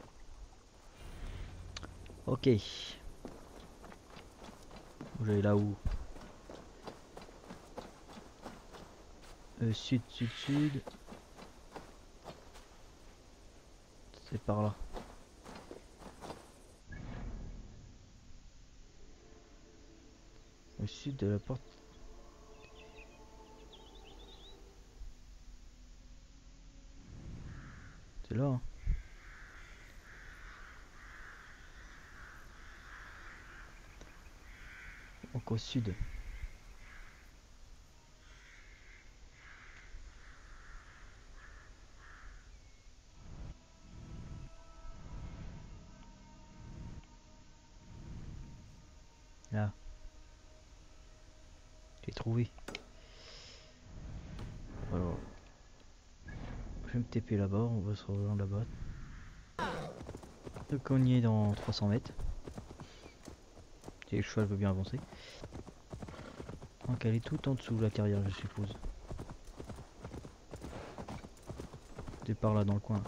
Ok. J'allais là où? Sud, sud, sud. C'est par là. Au sud de la porte. C'est là. Hein. Donc au sud. Là. J'ai trouvé. Alors. Je vais me TP là-bas, on va se rejoindre là-bas. Donc on y est dans 300 mètres. Et le cheval veut bien avancer. Donc elle est tout en dessous la carrière, je suppose. C'est par là dans le coin.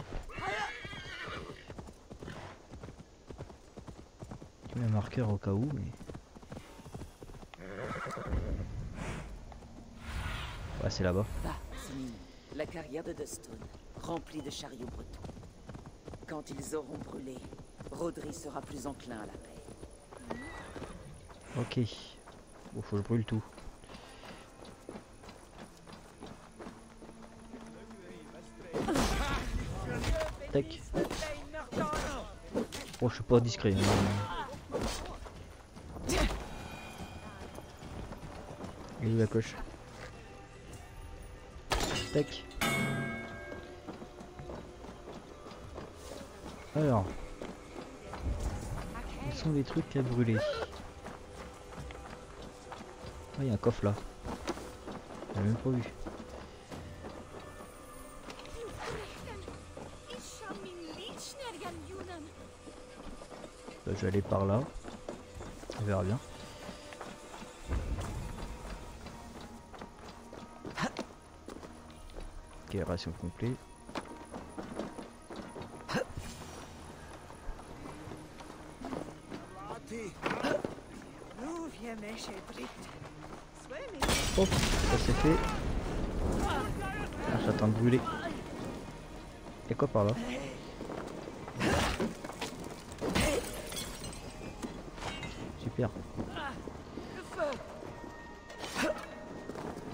Tu mets un marqueur au cas où, mais... Ouais, c'est là-bas. Bah, Smee, la carrière de Duststone, remplie de chariots bretons. Quand ils auront brûlé, Rodri sera plus enclin à la paix. Ok. Bon, faut que je brûle tout. Tac. Oh, je suis pas discret. Hein. Et où la coche? Tac. Alors. Quels sont les trucs à brûler? Ah, il y a un coffre là. J'ai même pas vu. Je vais aller par là. On verra bien. Ok, ration complet. Hop, ça c'est fait. Ah, j'attends de brûler. Et quoi par là? Super.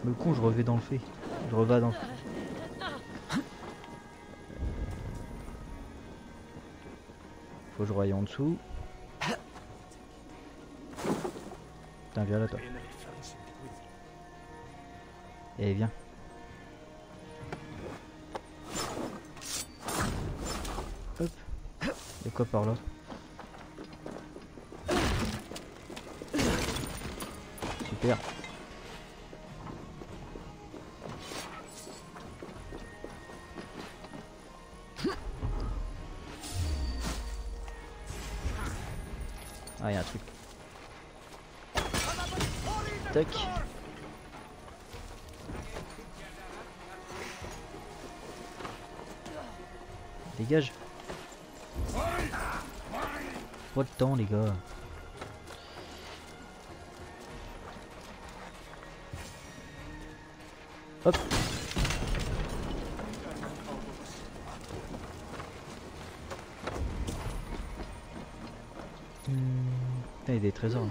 Le con, je revais dans le fait. Je revais dans le fait. Faut que je roye en dessous. Putain, viens là toi. Et viens. Hop. Et quoi par là? Super. Ah, il y a un truc. Tac. Dégage. Pas de temps les gars. Hop. Putain, il y a des trésors là.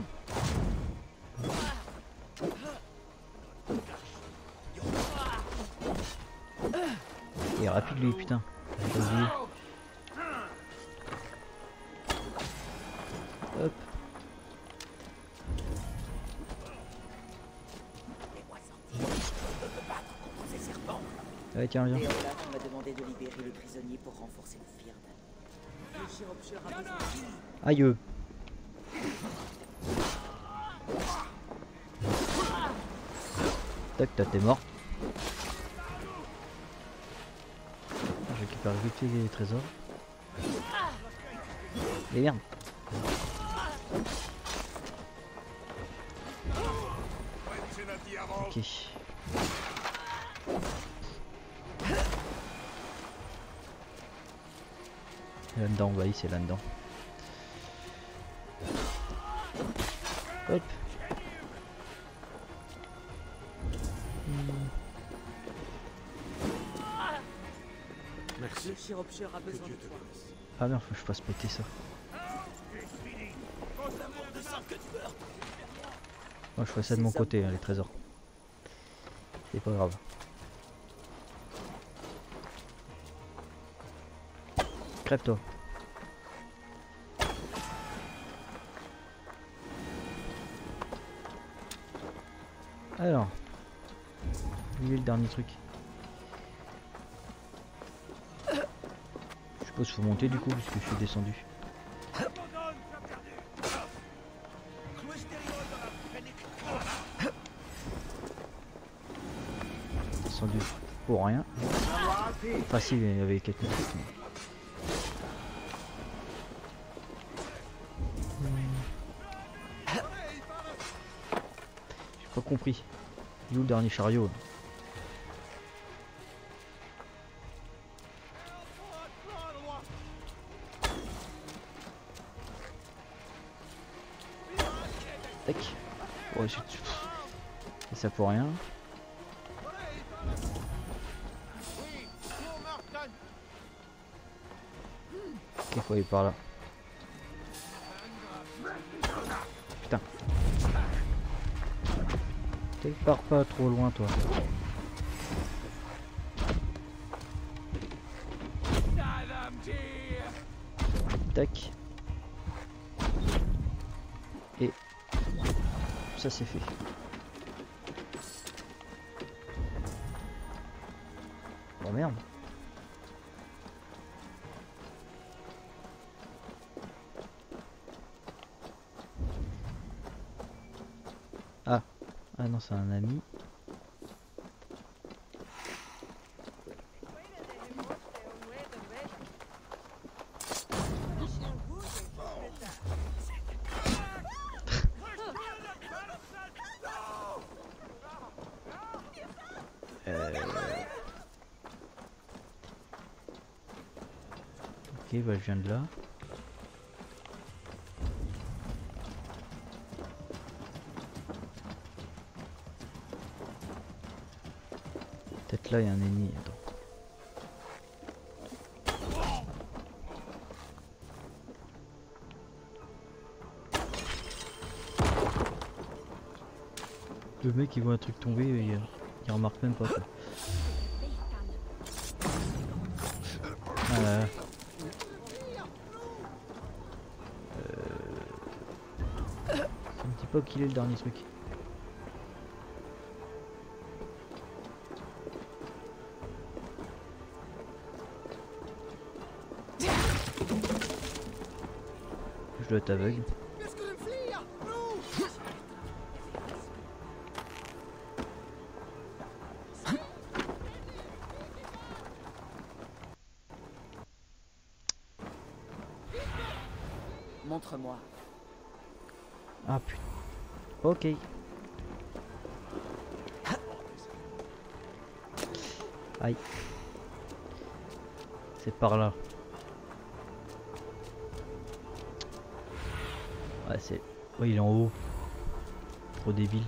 Il est rapide lui, putain. J'ai oublié. Hop. Ouais, tiens, viens. Olaf m'a demandé de libérer les prisonniers pour renforcer le Firn. Aïe. Tac, t'es mort. Je récupère vite les trésors. Et merde. Ok. Là-dedans, oui, c'est là-dedans. Hop. Merci. Le Chirurgien a besoin de toi. Ah merde, faut que je fasse péter ça. Moi je ferai ça de mon côté, hein, les trésors. C'est pas grave. Crève-toi. Alors. Où est le dernier truc? Je suppose qu'il faut monter du coup puisque je suis descendu. Descendu pour rien. Facile, il y avait quelques trucs. J'ai pas compris. Il est où le dernier chariot? Tac. Oh, et ça pour rien. Ok, faut aller par là. Putain. Pars pas trop loin toi. Tac. Et ça c'est fait. Bon merde. Ah. Ah non, c'est un ami. Ok, bah je viens de là. Peut-être là il y a un ennemi. Attends. Le mec il voit un truc tomber et il remarque même pas quoi. Ah là là. Ça me dit pas qu'il est le dernier truc. Je dois être aveugle. Montre-moi. Ah putain. Ok. Aïe. C'est par là. Ouais, c'est... Ouais, il est en haut. Trop débile.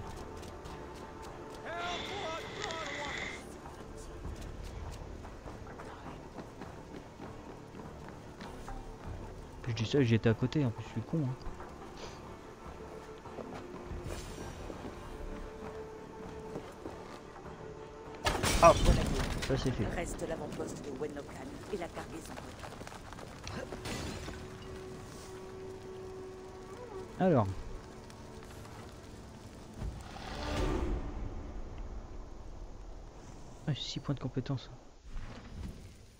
Je dis ça, j'étais à côté, en plus je suis con. Hein. Ah, ça c'est fait. Reste l'avant-poste de Wenlokan et la cargaison. Alors. Ah, 6 points de compétence.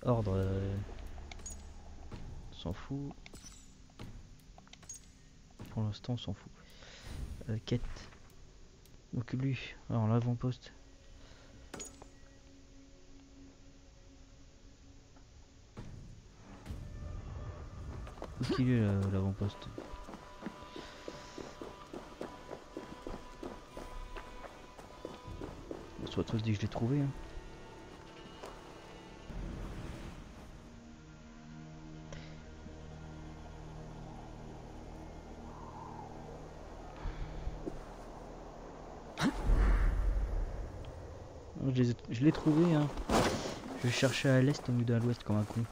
Ordre. On s'en fout. Pour l'instant, on s'en fout. Quête. Donc lui, alors l'avant-poste. Où qu'il est l'avant-poste? Soit toi je dis que je l'ai trouvé. Hein. Je l'ai trouvé. Hein. Je cherchais à l'est au lieu de l'ouest comme un con.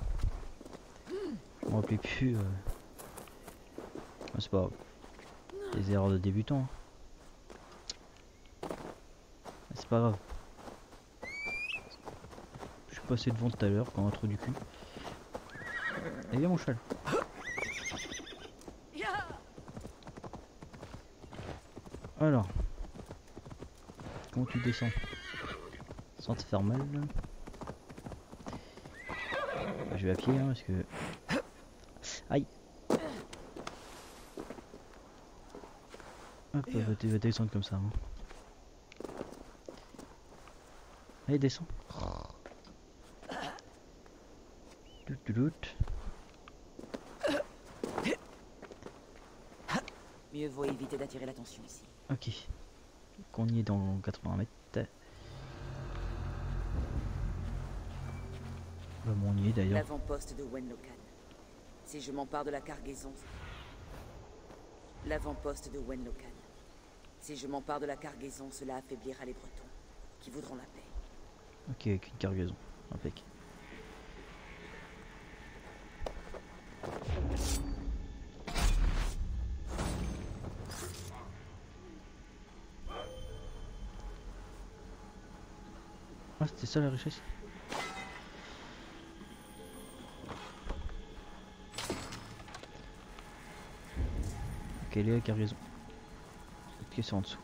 Je me rappelais plus. C'est pas grave. Des erreurs de débutant. Hein. C'est pas grave. Je suis passé devant tout à l'heure quand un trou du cul. Et viens mon cheval. Alors. Comment tu descends sans te faire mal? Je vais à pied hein, parce que... Aïe. Hop, va descendre comme ça. Hein. Allez, descends. Mieux vaut éviter d'attirer l'attention ici. Ok. Qu'on y est dans 80 mètres. On y est d'ailleurs. L'avant-poste de Wenlocan. Si je m'empare de la cargaison... L'avant-poste de Wenlocan. Si je m'empare de la cargaison, cela affaiblira les Bretons, qui voudront la paix. Ok, avec une cargaison. Impec. Ah, c'était ça la richesse? Ok, elle est la cargaison. Ok, c'est en dessous.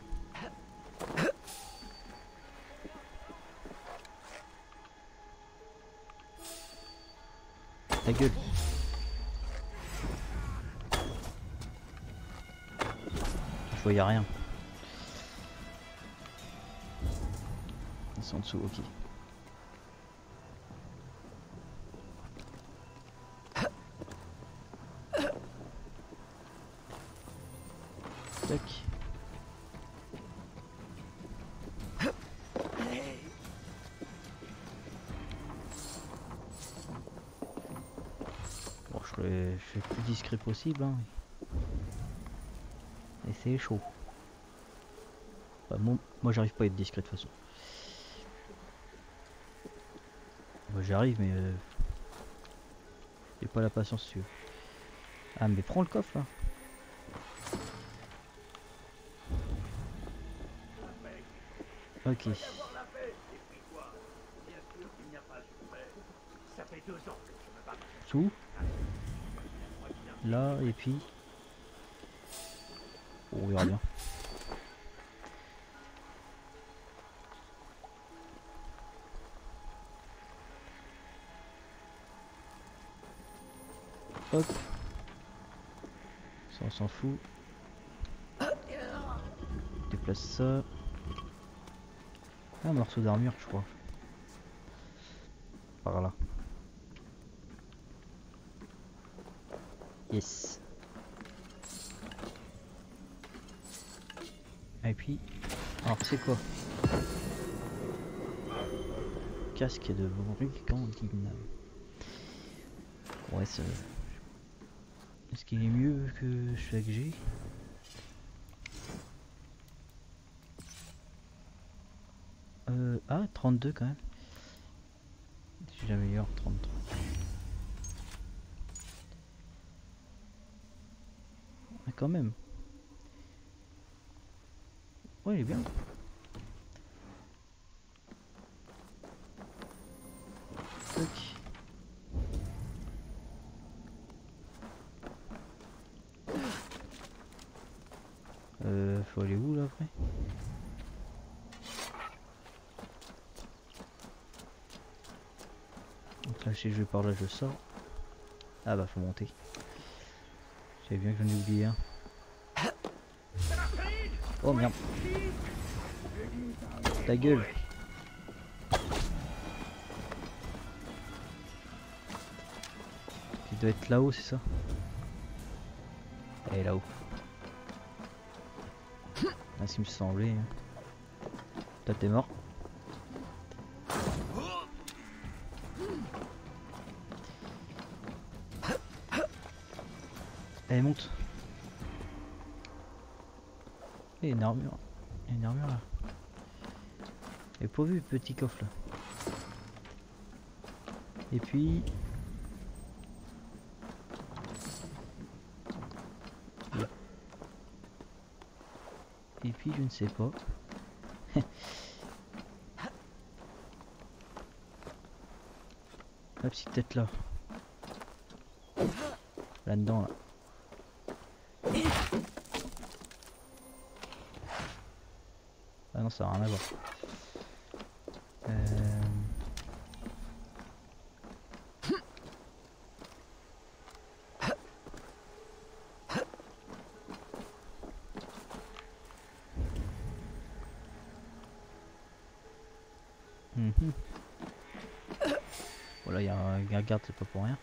Ta gueule. Je voyais rien. C'est en dessous, ok. Tac. Bon, je fais le plus discret possible. Hein. Et c'est chaud. Bah, moi j'arrive pas à être discret de toute façon. Moi j'arrive mais j'ai pas la patience si tu veux. Ah mais prends le coffre là. Ok. Sous. Là et puis. Oh, on verra bien. Hop. Ça on s'en fout. Déplace ça. Un morceau d'armure je crois. Par là. Yes. Et puis. Alors c'est quoi? Casque de brigandine. Ouais ça. Est-ce qu'il est mieux que celui que j'ai? Ah 32 quand même. Si j'améliore 33. Ah, quand même. Ouais il est bien. Tac. Faut aller où là après? Donc là si je vais par là je sors. Ah bah faut monter. J'avais bien que j'en ai oublié un. Oh merde. Ta gueule. Il doit être là-haut c'est ça? Elle est là-haut. Là, ce qui me semblait. Toi, t'es mort. Allez, monte. Il y a une armure. Il y a une armure là. J'ai pas vu le petit coffre là. Et puis... Et puis je ne sais pas. La petite tête là. Là-dedans là. Ah non, ça n'a rien à voir. Voilà, il y a un garde, c'est pas pour rien.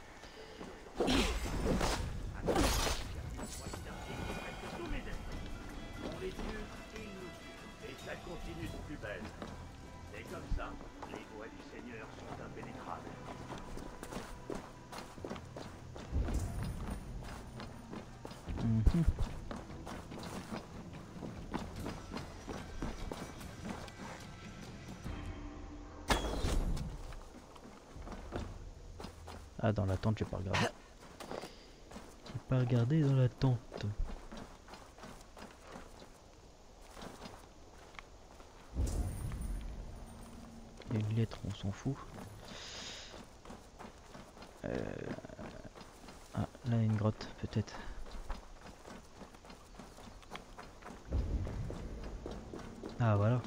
Ah, dans la tente, j'ai pas regardé. J'ai pas regardé dans la tente. Il y a une lettre, on s'en fout. Ah, là, il y a une grotte, peut-être. Ah, voilà.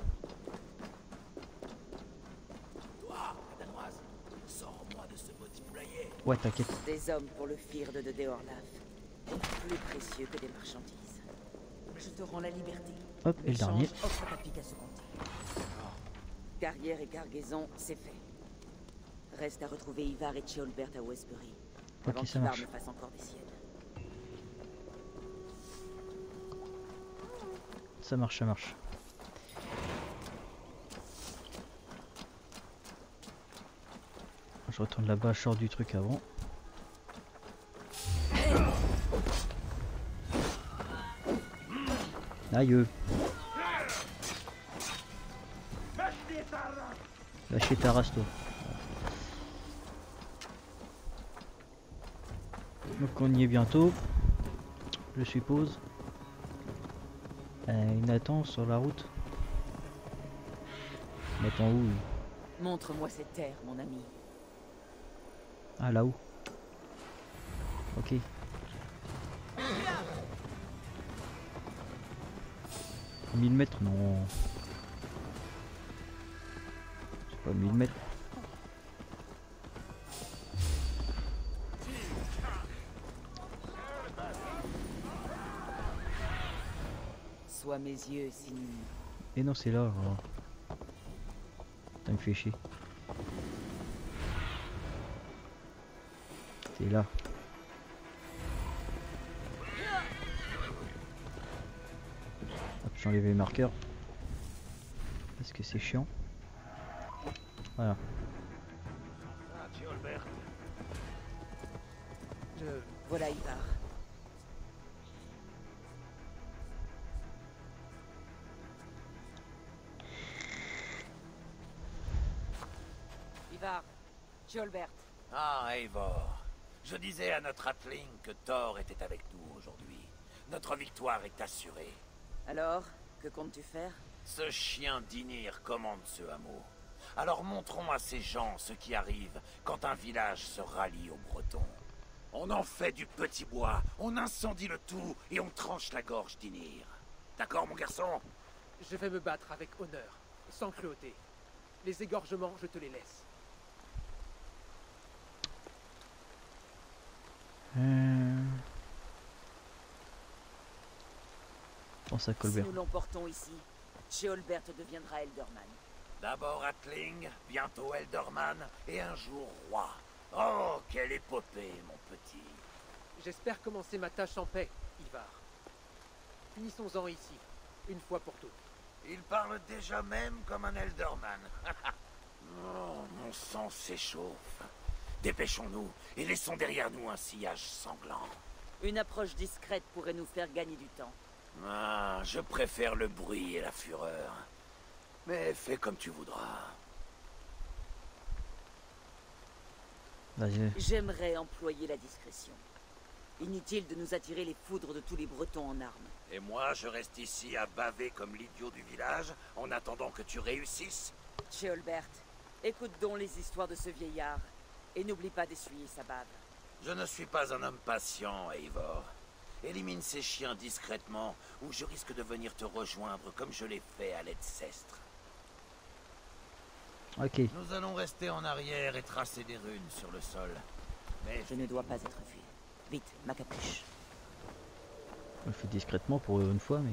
Ouais, t'inquiète. Des hommes pour le Firde de Deorlaf. Plus précieux que des marchandises. Je te rends la liberté. Hop, et le dernier. Offre ta pique à ce compte. Carrière et cargaison, c'est fait. Reste à retrouver Ivar et Ceolbert à Westbury. Avant Ok, ça qu'Ivar marche. ne fasse encore des siennes. Ça marche, ça marche. Je retourne là-bas, je sors du truc avant. Aïe. Lâchez ta race, toi. Donc on y est bientôt, je suppose. Il attend sur la route. Il attend où lui? Montre-moi cette terre, mon ami. Ah, là-haut. Ok. 1000 mètres, non. C'est pas 1000 mètres. Sois mes yeux, signe. Et non, c'est là. Putain, il me fait chier. C'est là. Hop, j'ai enlevé les marqueurs. Parce que c'est chiant. Voilà. Voilà Ivar. Ivar, Ceolbert. Ah, Eivor. Je disais à notre Atling que Thor était avec nous aujourd'hui. Notre victoire est assurée. Alors, que comptes-tu faire? Ce chien d'Ynir commande ce hameau. Alors montrons à ces gens ce qui arrive quand un village se rallie aux Bretons. On en fait du petit bois, on incendie le tout et on tranche la gorge d'Ynir. D'accord, mon garçon? Je vais me battre avec honneur, sans cruauté. Les égorgements, je te les laisse. Pense à Si Colbert. nous l'emportons ici, Ceolbert deviendra Elderman. D'abord Atling, bientôt Elderman et un jour roi. Oh, quelle épopée, mon petit. J'espère commencer ma tâche en paix, Ivar. Finissons-en ici, une fois pour toutes. Il parle déjà même comme un Elderman. Oh, mon sang s'échauffe. Dépêchons-nous et laissons derrière nous un sillage sanglant. Une approche discrète pourrait nous faire gagner du temps. Ah, je préfère le bruit et la fureur. Mais fais comme tu voudras. Vas-y. J'aimerais employer la discrétion. Inutile de nous attirer les foudres de tous les Bretons en armes. Et moi, je reste ici à baver comme l'idiot du village en attendant que tu réussisses. Ceolbert, écoute donc les histoires de ce vieillard et n'oublie pas d'essuyer sa bave. Je ne suis pas un homme patient, Eivor. Élimine ces chiens discrètement ou je risque de venir te rejoindre comme je l'ai fait à l'Edsestre. Ok. Nous allons rester en arrière et tracer des runes sur le sol. Mais je ne dois pas être vu. Vite, ma capuche. Je le fais discrètement pour une fois, mais...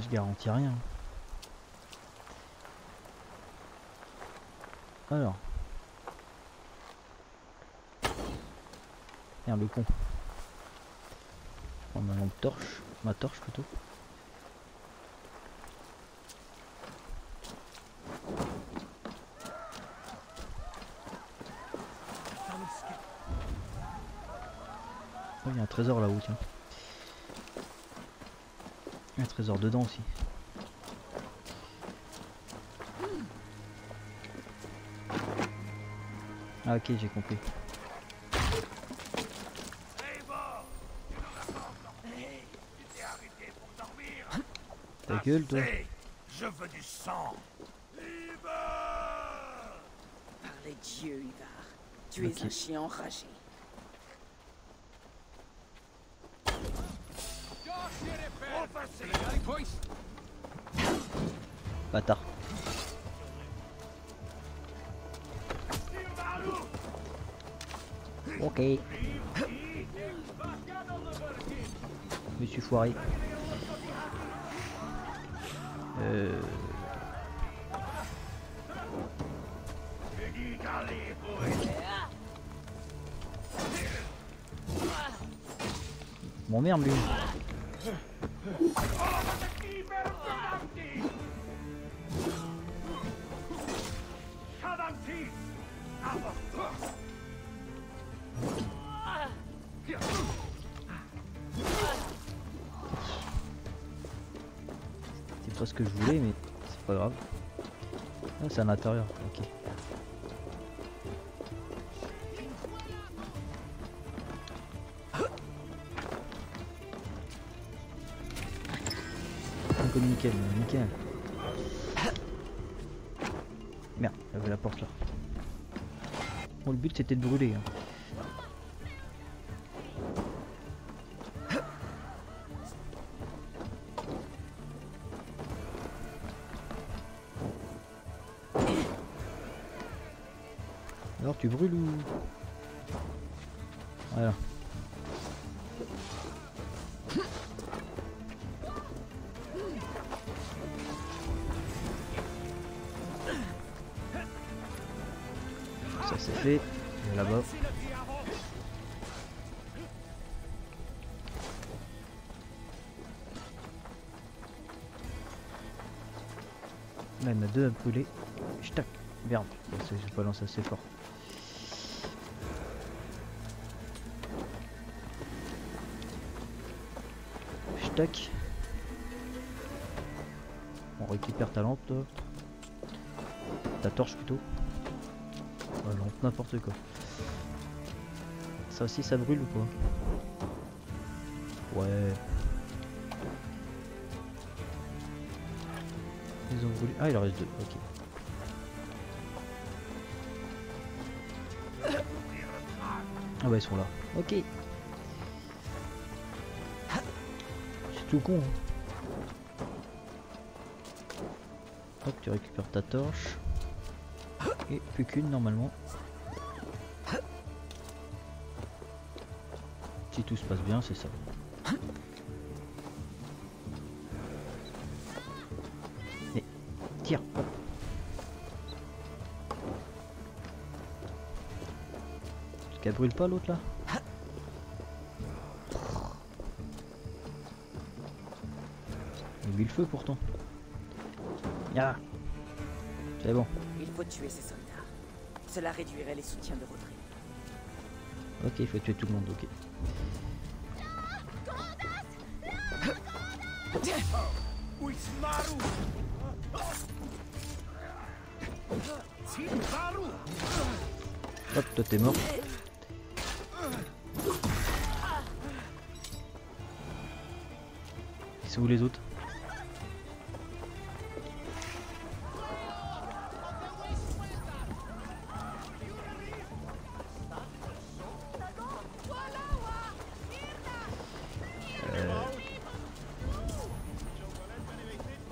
je garantis rien. Alors. Merde, le con. Je prends ma lampe torche. Ma torche plutôt. Oh, il y a un trésor là-haut, tiens. Il y a un trésor dedans aussi. Ah ok, j'ai compris. Ta gueule, toi. Je veux du sang. Par les dieux, Ivar. Tu es un chien enragé. Bâtard. Ok. Je me suis foiré. M'emmerde lui. C'est pas ce que je voulais, mais c'est pas grave. Ah, c'est à l'intérieur, ok. Nickel, nickel. Merde, il y avait la porte là. Bon, le but c'était de brûler. Hein. Alors tu brûles ou... Voilà. Ça c'est fait. Là-bas. Là, il y en a deux à brûler. Tac. Merde. J'ai pas lancé assez fort. Tac. On récupère ta lampe, toi. Ta torche plutôt. Lampe, n'importe quoi. Ça aussi, ça brûle ou quoi? Ouais. Ils ont brûlé. Ah, il en reste deux. Ok. Ah bah ils sont là. Ok. C'est tout con. Hein. Hop, tu récupères ta torche. Et plus qu'une normalement. Si tout se passe bien, c'est ça. Et tire. Est-ce qu'elle brûle pas l'autre là? mis le feu pourtant. Ya. C'est bon. Il faut tuer ces soldats. Cela réduirait les soutiens de Rodri. Ok, il faut tuer tout le monde, ok. Hop, toi t'es mort. C'est où les autres?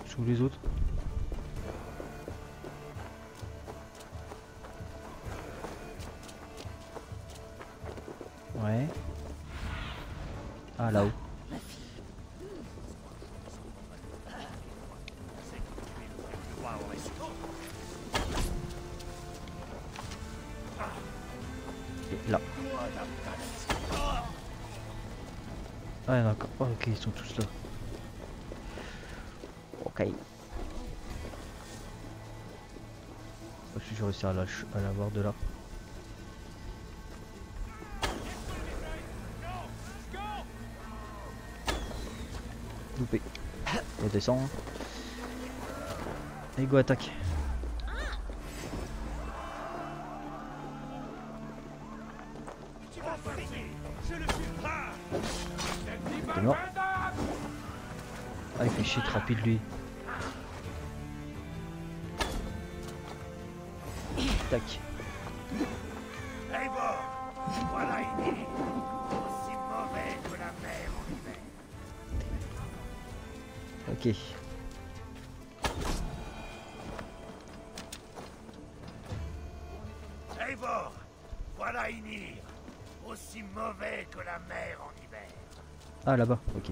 C'est où les autres? Ouais. Ah là-haut. Et là. Ah d'accord. Oh, ok, ils sont tous là. Ok. Si je réussis à la voir de là. Loupé. On descend. Et go attaque. T'es mort. Ah il fait shit rapide lui. Tac. Voilà une île aussi mauvais que la mer en hiver. Ok. Eivor, voilà une île aussi mauvais que la mer en hiver. Ah là-bas, ok.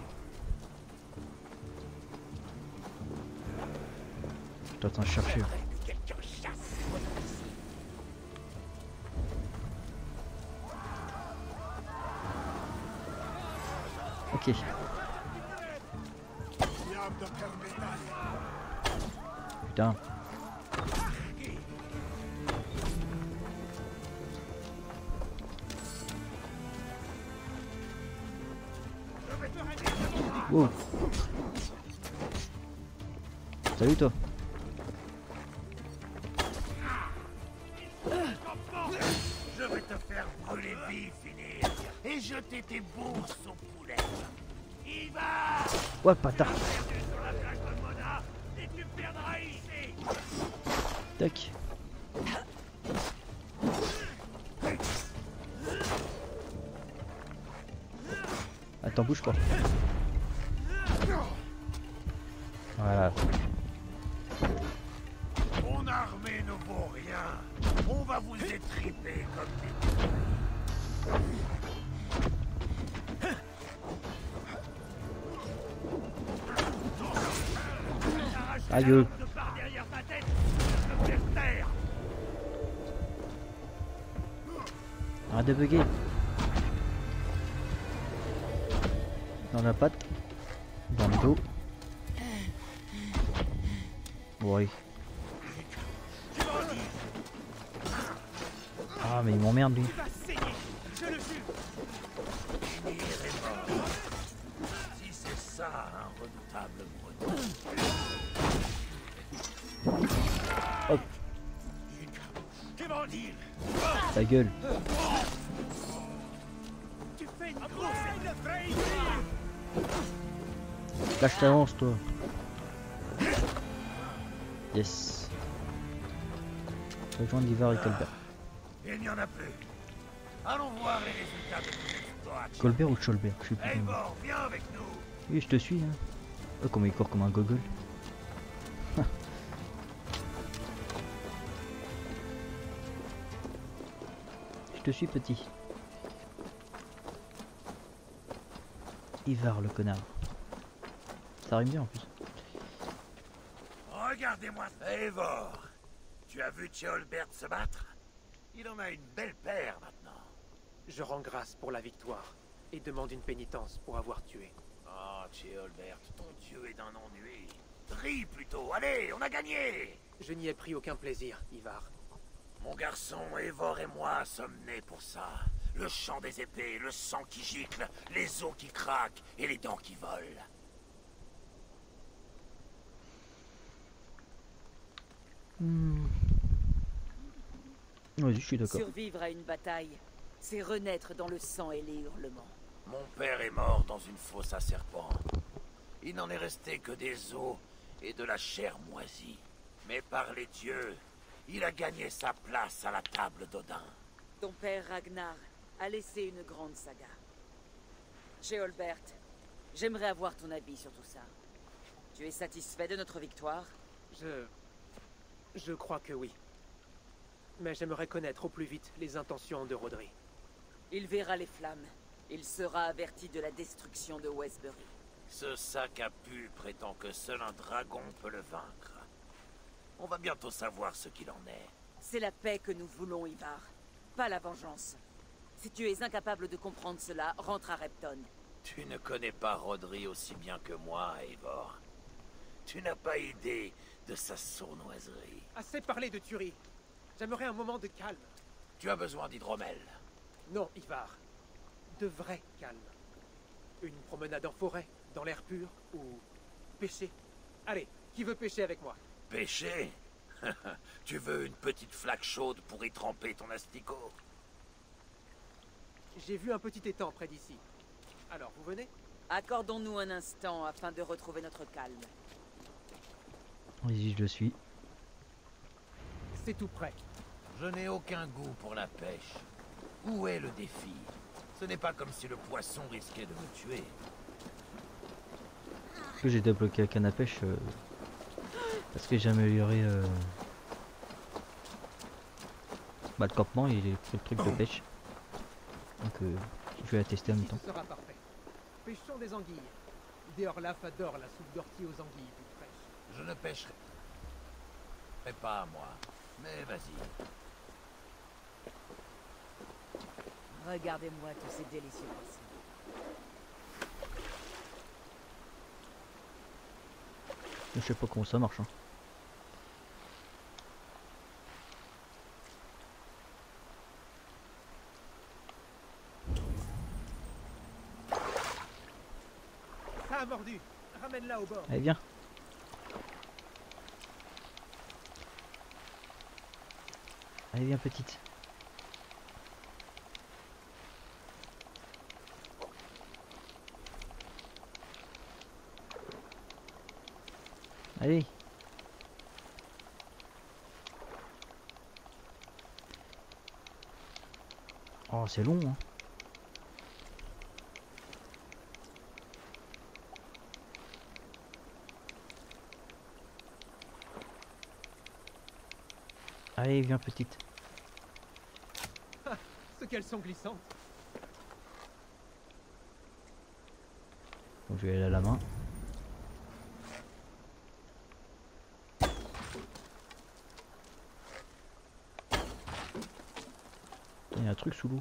Je dois t'en chercher. Ok. Putain. Wow. Salut toi. Je vais te faire brûler vif, finir, et jeter tes bourses au poulet. Y va! Ouais, patard. Et tu perdras ici. Tac. Attends, bouge pas. Voilà. Mon armée ne vaut rien. On va vous étriper comme des... Aïe. Arrête de bugger. Dans la patte. Dans le dos. Oui. Ah mais il m'emmerde lui. Si c'est ça, un redoutable breton. Hop. Ta gueule. Lâche ta lance toi. Yes. Rejoindre Ivar et Colbert. Il n'y en a plus. Allons voir les résultats de ton exploit. Colbert ou Cholbert, je sais plus. Eivor, viens avec nous. Oui, je te suis. Hein. Oh, comment il court comme un gogol. Je te suis, petit. Ivar le connard. Ça rime bien en plus. Regardez-moi. Eivor, tu as vu Ceolbert se battre? Il en a une belle paire maintenant. Je rends grâce pour la victoire et demande une pénitence pour avoir tué. Oh, Théolbert, ton dieu est d'un ennui. Ris plutôt, allez, on a gagné! Je n'y ai pris aucun plaisir, Ivar. Mon garçon, Eivor et moi sommes nés pour ça. Le chant des épées, le sang qui gicle, les os qui craquent et les dents qui volent. Vas-y, je suis d'accord. Survivre à une bataille, c'est renaître dans le sang et les hurlements. Mon père est mort dans une fosse à serpents. Il n'en est resté que des os et de la chair moisie. Mais par les dieux, il a gagné sa place à la table d'Odin. Ton père Ragnar a laissé une grande saga. Théolbert, j'aimerais avoir ton avis sur tout ça. Tu es satisfait de notre victoire? Je crois que oui. Mais j'aimerais connaître au plus vite les intentions de Rodri. Il verra les flammes. Il sera averti de la destruction de Westbury. Ce sac à pu prétend que seul un dragon peut le vaincre. On va bientôt savoir ce qu'il en est. C'est la paix que nous voulons, Ivar. Pas la vengeance. Si tu es incapable de comprendre cela, rentre à Repton. Tu ne connais pas Rodri aussi bien que moi, Eivor. Tu n'as pas idée de sa sournoiserie. Assez parlé de tuerie. J'aimerais un moment de calme. Tu as besoin d'hydromel. Non, Ivar. De vrai calme. Une promenade en forêt, dans l'air pur, ou pêcher. Allez, qui veut pêcher avec moi? Pêcher? Tu veux une petite flaque chaude pour y tremper ton asticot? J'ai vu un petit étang près d'ici. Alors, vous venez? Accordons-nous un instant afin de retrouver notre calme. Vas-y, je le suis. C'est tout prêt. Je n'ai aucun goût pour la pêche. Où est le défi? Ce n'est pas comme si le poisson risquait de me tuer. Que j'ai débloqué la canne à pêche parce que j'ai amélioré le campement et le truc de pêche. Donc je vais la tester en même temps. Ce sera parfait. Pêchons des anguilles. Deorlaf adore la soupe d'ortie aux anguilles toutes fraîches. Je ne pêcherai pas, moi. Mais vas-y. Regardez-moi tous ces délicieux poissons. Je sais pas comment ça marche. Hein. Ça a mordu. Ramène-la au bord. Allez, viens. Allez, viens, petite. Allez. Oh, c'est long, hein. Allez, viens, petite. Ah, ce qu'elles sont glissantes. Donc je vais aller à la main. Il y a un truc sous l'eau.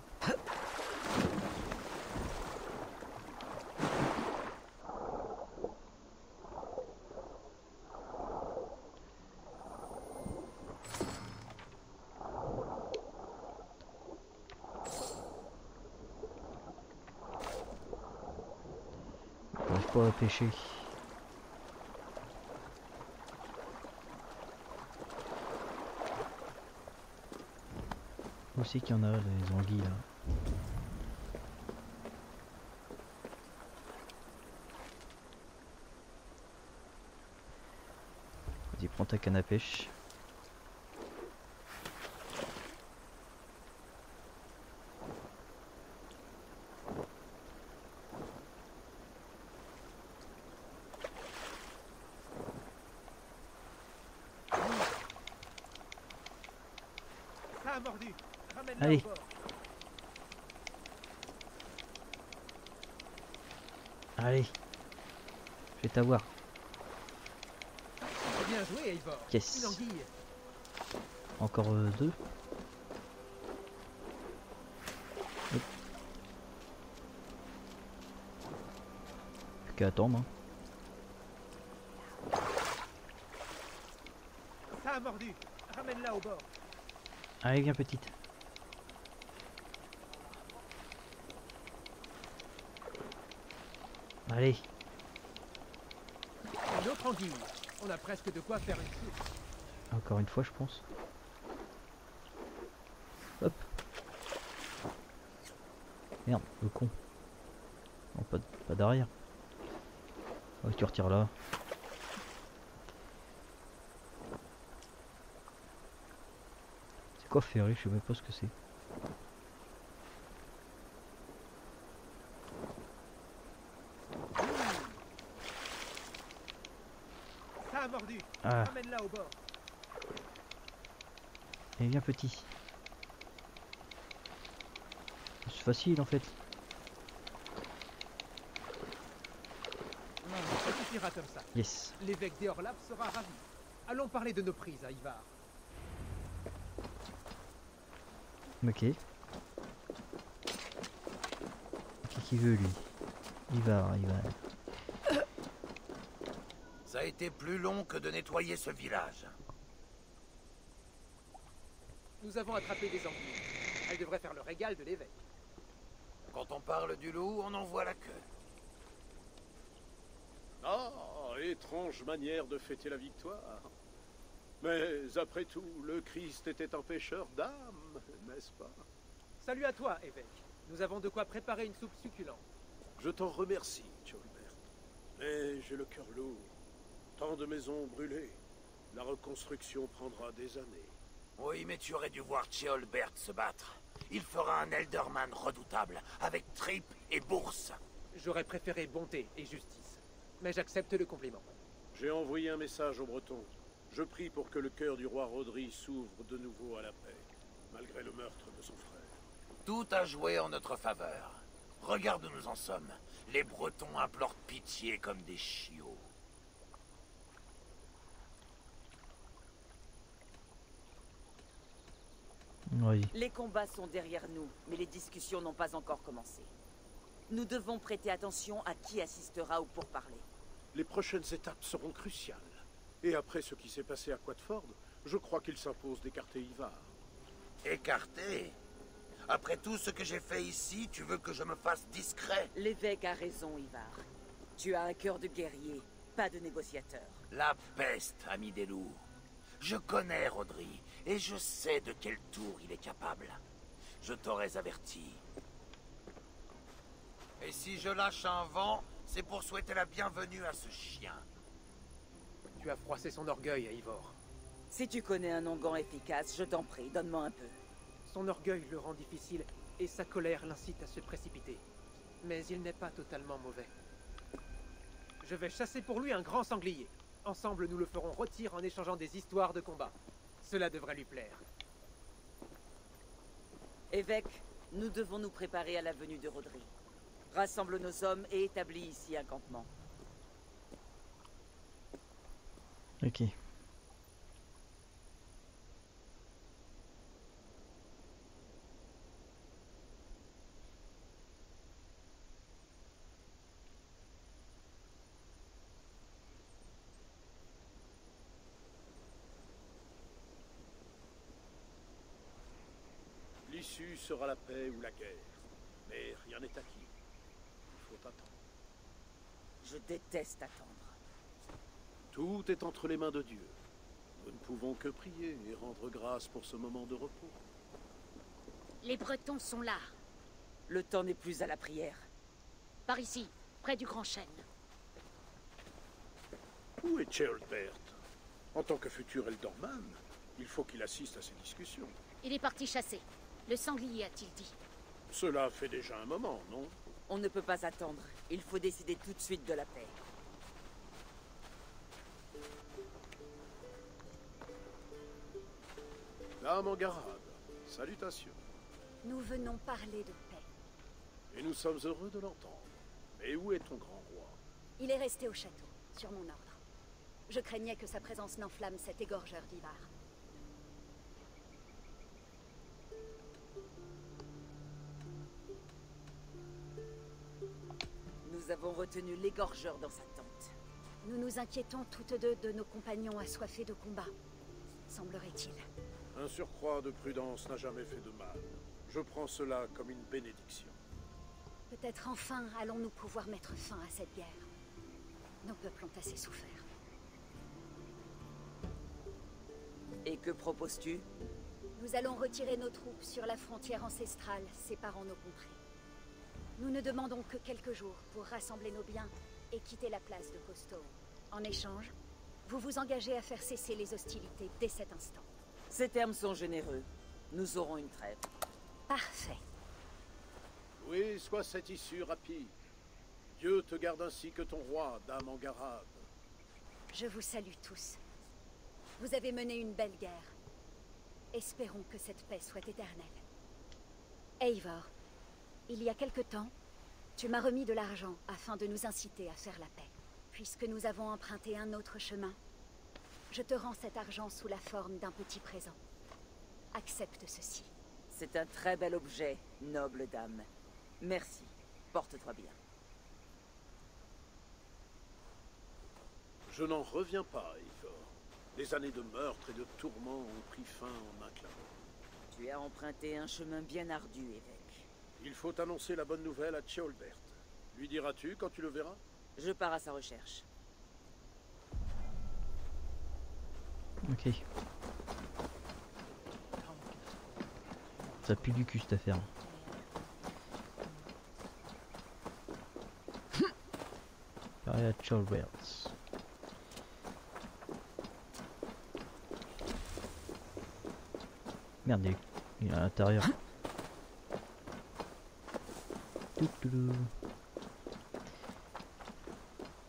J'arrive pas à pêcher. Où c'est qu'il y en a des anguilles là? Vas-y, prends ta canne à pêche. Ça a mordu. Ramène-la Allez. au bord. Allez, je vais t'avoir. Bien joué, Eivor. Yes. Une anguille. Encore deux. Hop. Plus qu'à attendre. Hein. Ça a mordu. Ramène-la au bord. Allez, viens petite. Allez. Une autre anguille. On a presque de quoi faire une soupe. Encore une fois, je pense. Hop. Merde, le con. Non, pas d'arrière. Ouais, tu retires là. C'est quoi ferré? Je sais même pas ce que c'est. Ça a mordu. Ah. Ramène-la au bord. Et viens petit. C'est facile en fait. Ça suffira comme ça. Yes. L'évêque d'Eorlaf sera ravi. Allons parler de nos prises à Ivar. Ok. Qui veut lui? Il va. Ça a été plus long que de nettoyer ce village. Nous avons attrapé des anguilles. Elles devraient faire le régal de l'évêque. Quand on parle du loup, on en voit la queue. Ah, étrange manière de fêter la victoire. Mais après tout, le Christ était un pêcheur d'âmes, n'est-ce pas? Salut à toi, évêque. Nous avons de quoi préparer une soupe succulente. Je t'en remercie, Ceolbert. Mais j'ai le cœur lourd. Tant de maisons brûlées. La reconstruction prendra des années. Oui, mais tu aurais dû voir Ceolbert se battre. Il fera un Elderman redoutable, avec tripes et bourse. J'aurais préféré bonté et justice. Mais j'accepte le compliment. J'ai envoyé un message aux Bretons. Je prie pour que le cœur du roi Rodri s'ouvre de nouveau à la paix, malgré le meurtre de son frère. Tout a joué en notre faveur. Regarde où nous en sommes. Les Bretons implorent pitié comme des chiots. Oui. Les combats sont derrière nous, mais les discussions n'ont pas encore commencé. Nous devons prêter attention à qui assistera au pourparlers. Les prochaines étapes seront cruciales. Et après ce qui s'est passé à Quatford, je crois qu'il s'impose d'écarter Ivar. Écarté? Après tout ce que j'ai fait ici, tu veux que je me fasse discret? L'évêque a raison, Ivar. Tu as un cœur de guerrier, pas de négociateur. La peste, ami des loups. Je connais Rodri, et je sais de quel tour il est capable. Je t'aurais averti. Et si je lâche un vent, c'est pour souhaiter la bienvenue à ce chien. Tu as froissé son orgueil, Eivor. Si tu connais un onguent efficace, je t'en prie, donne-moi un peu. Son orgueil le rend difficile, et sa colère l'incite à se précipiter. Mais il n'est pas totalement mauvais. Je vais chasser pour lui un grand sanglier. Ensemble, nous le ferons rôtir en échangeant des histoires de combat. Cela devrait lui plaire. Évêque, nous devons nous préparer à la venue de Rodri. Rassemble nos hommes et établis ici un campement. Ok. L'issue sera la paix ou la guerre. Mais rien n'est acquis. Il faut attendre. Je déteste attendre. Tout est entre les mains de Dieu. Nous ne pouvons que prier et rendre grâce pour ce moment de repos. Les Bretons sont là. Le temps n'est plus à la prière. Par ici, près du Grand Chêne. Où est Ceolbert? En tant que futur Ealdorman, il faut qu'il assiste à ces discussions. Il est parti chasser. Le sanglier, a-t-il dit. Cela fait déjà un moment, non? On ne peut pas attendre. Il faut décider tout de suite de la paix. Dame Angarade, salutations. Nous venons parler de paix. Et nous sommes heureux de l'entendre. Mais où est ton grand roi? Il est resté au château, sur mon ordre. Je craignais que sa présence n'enflamme cet égorgeur d'Ivar. Nous Nous avons retenu l'égorgeur dans sa tente. Nous nous inquiétons toutes deux de nos compagnons assoiffés de combat, semblerait-il. Un surcroît de prudence n'a jamais fait de mal. Je prends cela comme une bénédiction. Peut-être enfin allons-nous pouvoir mettre fin à cette guerre. Nos peuples ont assez souffert. Et que proposes-tu? Nous allons retirer nos troupes sur la frontière ancestrale séparant nos contrées. Nous ne demandons que quelques jours pour rassembler nos biens et quitter la place de Costo. En échange, vous vous engagez à faire cesser les hostilités dès cet instant. Ces termes sont généreux. Nous aurons une trêve. Parfait. Oui, soit cette issue rapide. Dieu te garde ainsi que ton roi, Dame Angarab. Je vous salue tous. Vous avez mené une belle guerre. Espérons que cette paix soit éternelle. Eivor, il y a quelque temps, tu m'as remis de l'argent afin de nous inciter à faire la paix. Puisque nous avons emprunté un autre chemin, je te rends cet argent sous la forme d'un petit présent. Accepte ceci. C'est un très bel objet, noble dame. Merci. Porte-toi bien. Je n'en reviens pas, Eivor. Les années de meurtre et de tourments ont pris fin en un clin d'œil. Tu as emprunté un chemin bien ardu, évêque. Il faut annoncer la bonne nouvelle à Ceolbert. Lui diras-tu quand tu le verras? Je pars à sa recherche. Ok. Ça pue du cul cette affaire. Carrière Ceolbert. Merde, il est à l'intérieur.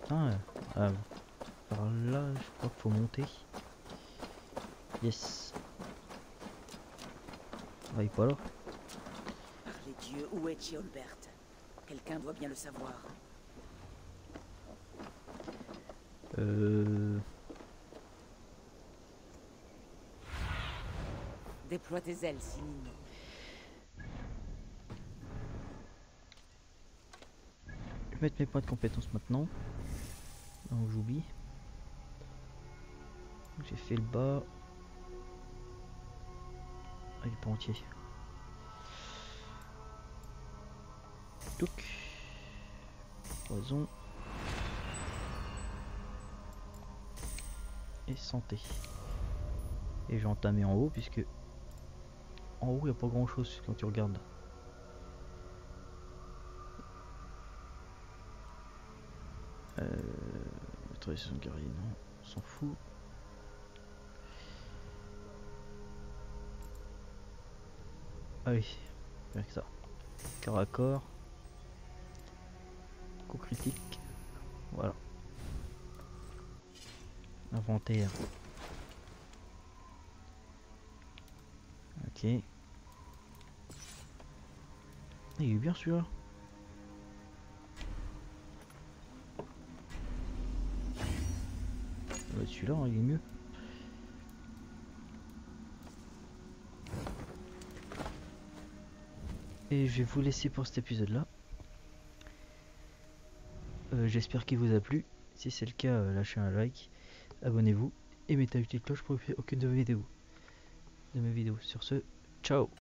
Par là, je crois qu'il faut monter. Yes. Ah, il est pas là. Par les dieux, où est Ceolbert? Quelqu'un doit bien le savoir. Déploie tes ailes, Sinine. Je vais mettre mes points de compétence maintenant. Donc j'oublie. J'ai fait le bas. Ah, il est pas entier. Touc. Poison. Et santé. Et j'ai entamé en haut puisque en haut il n'y a pas grand chose quand tu regardes. Tradition guerrier, non, on s'en fout. Ah oui, rien que ça. Corps à corps. Coup critique. Voilà. Inventaire. Ok. Il est bien celui-là. Celui-là, il est mieux. Et je vais vous laisser pour cet épisode là. J'espère qu'il vous a plu. Si c'est le cas, lâchez un like, abonnez-vous et mettez la petite cloche pour ne louper aucune de mes vidéos. Sur ce, ciao.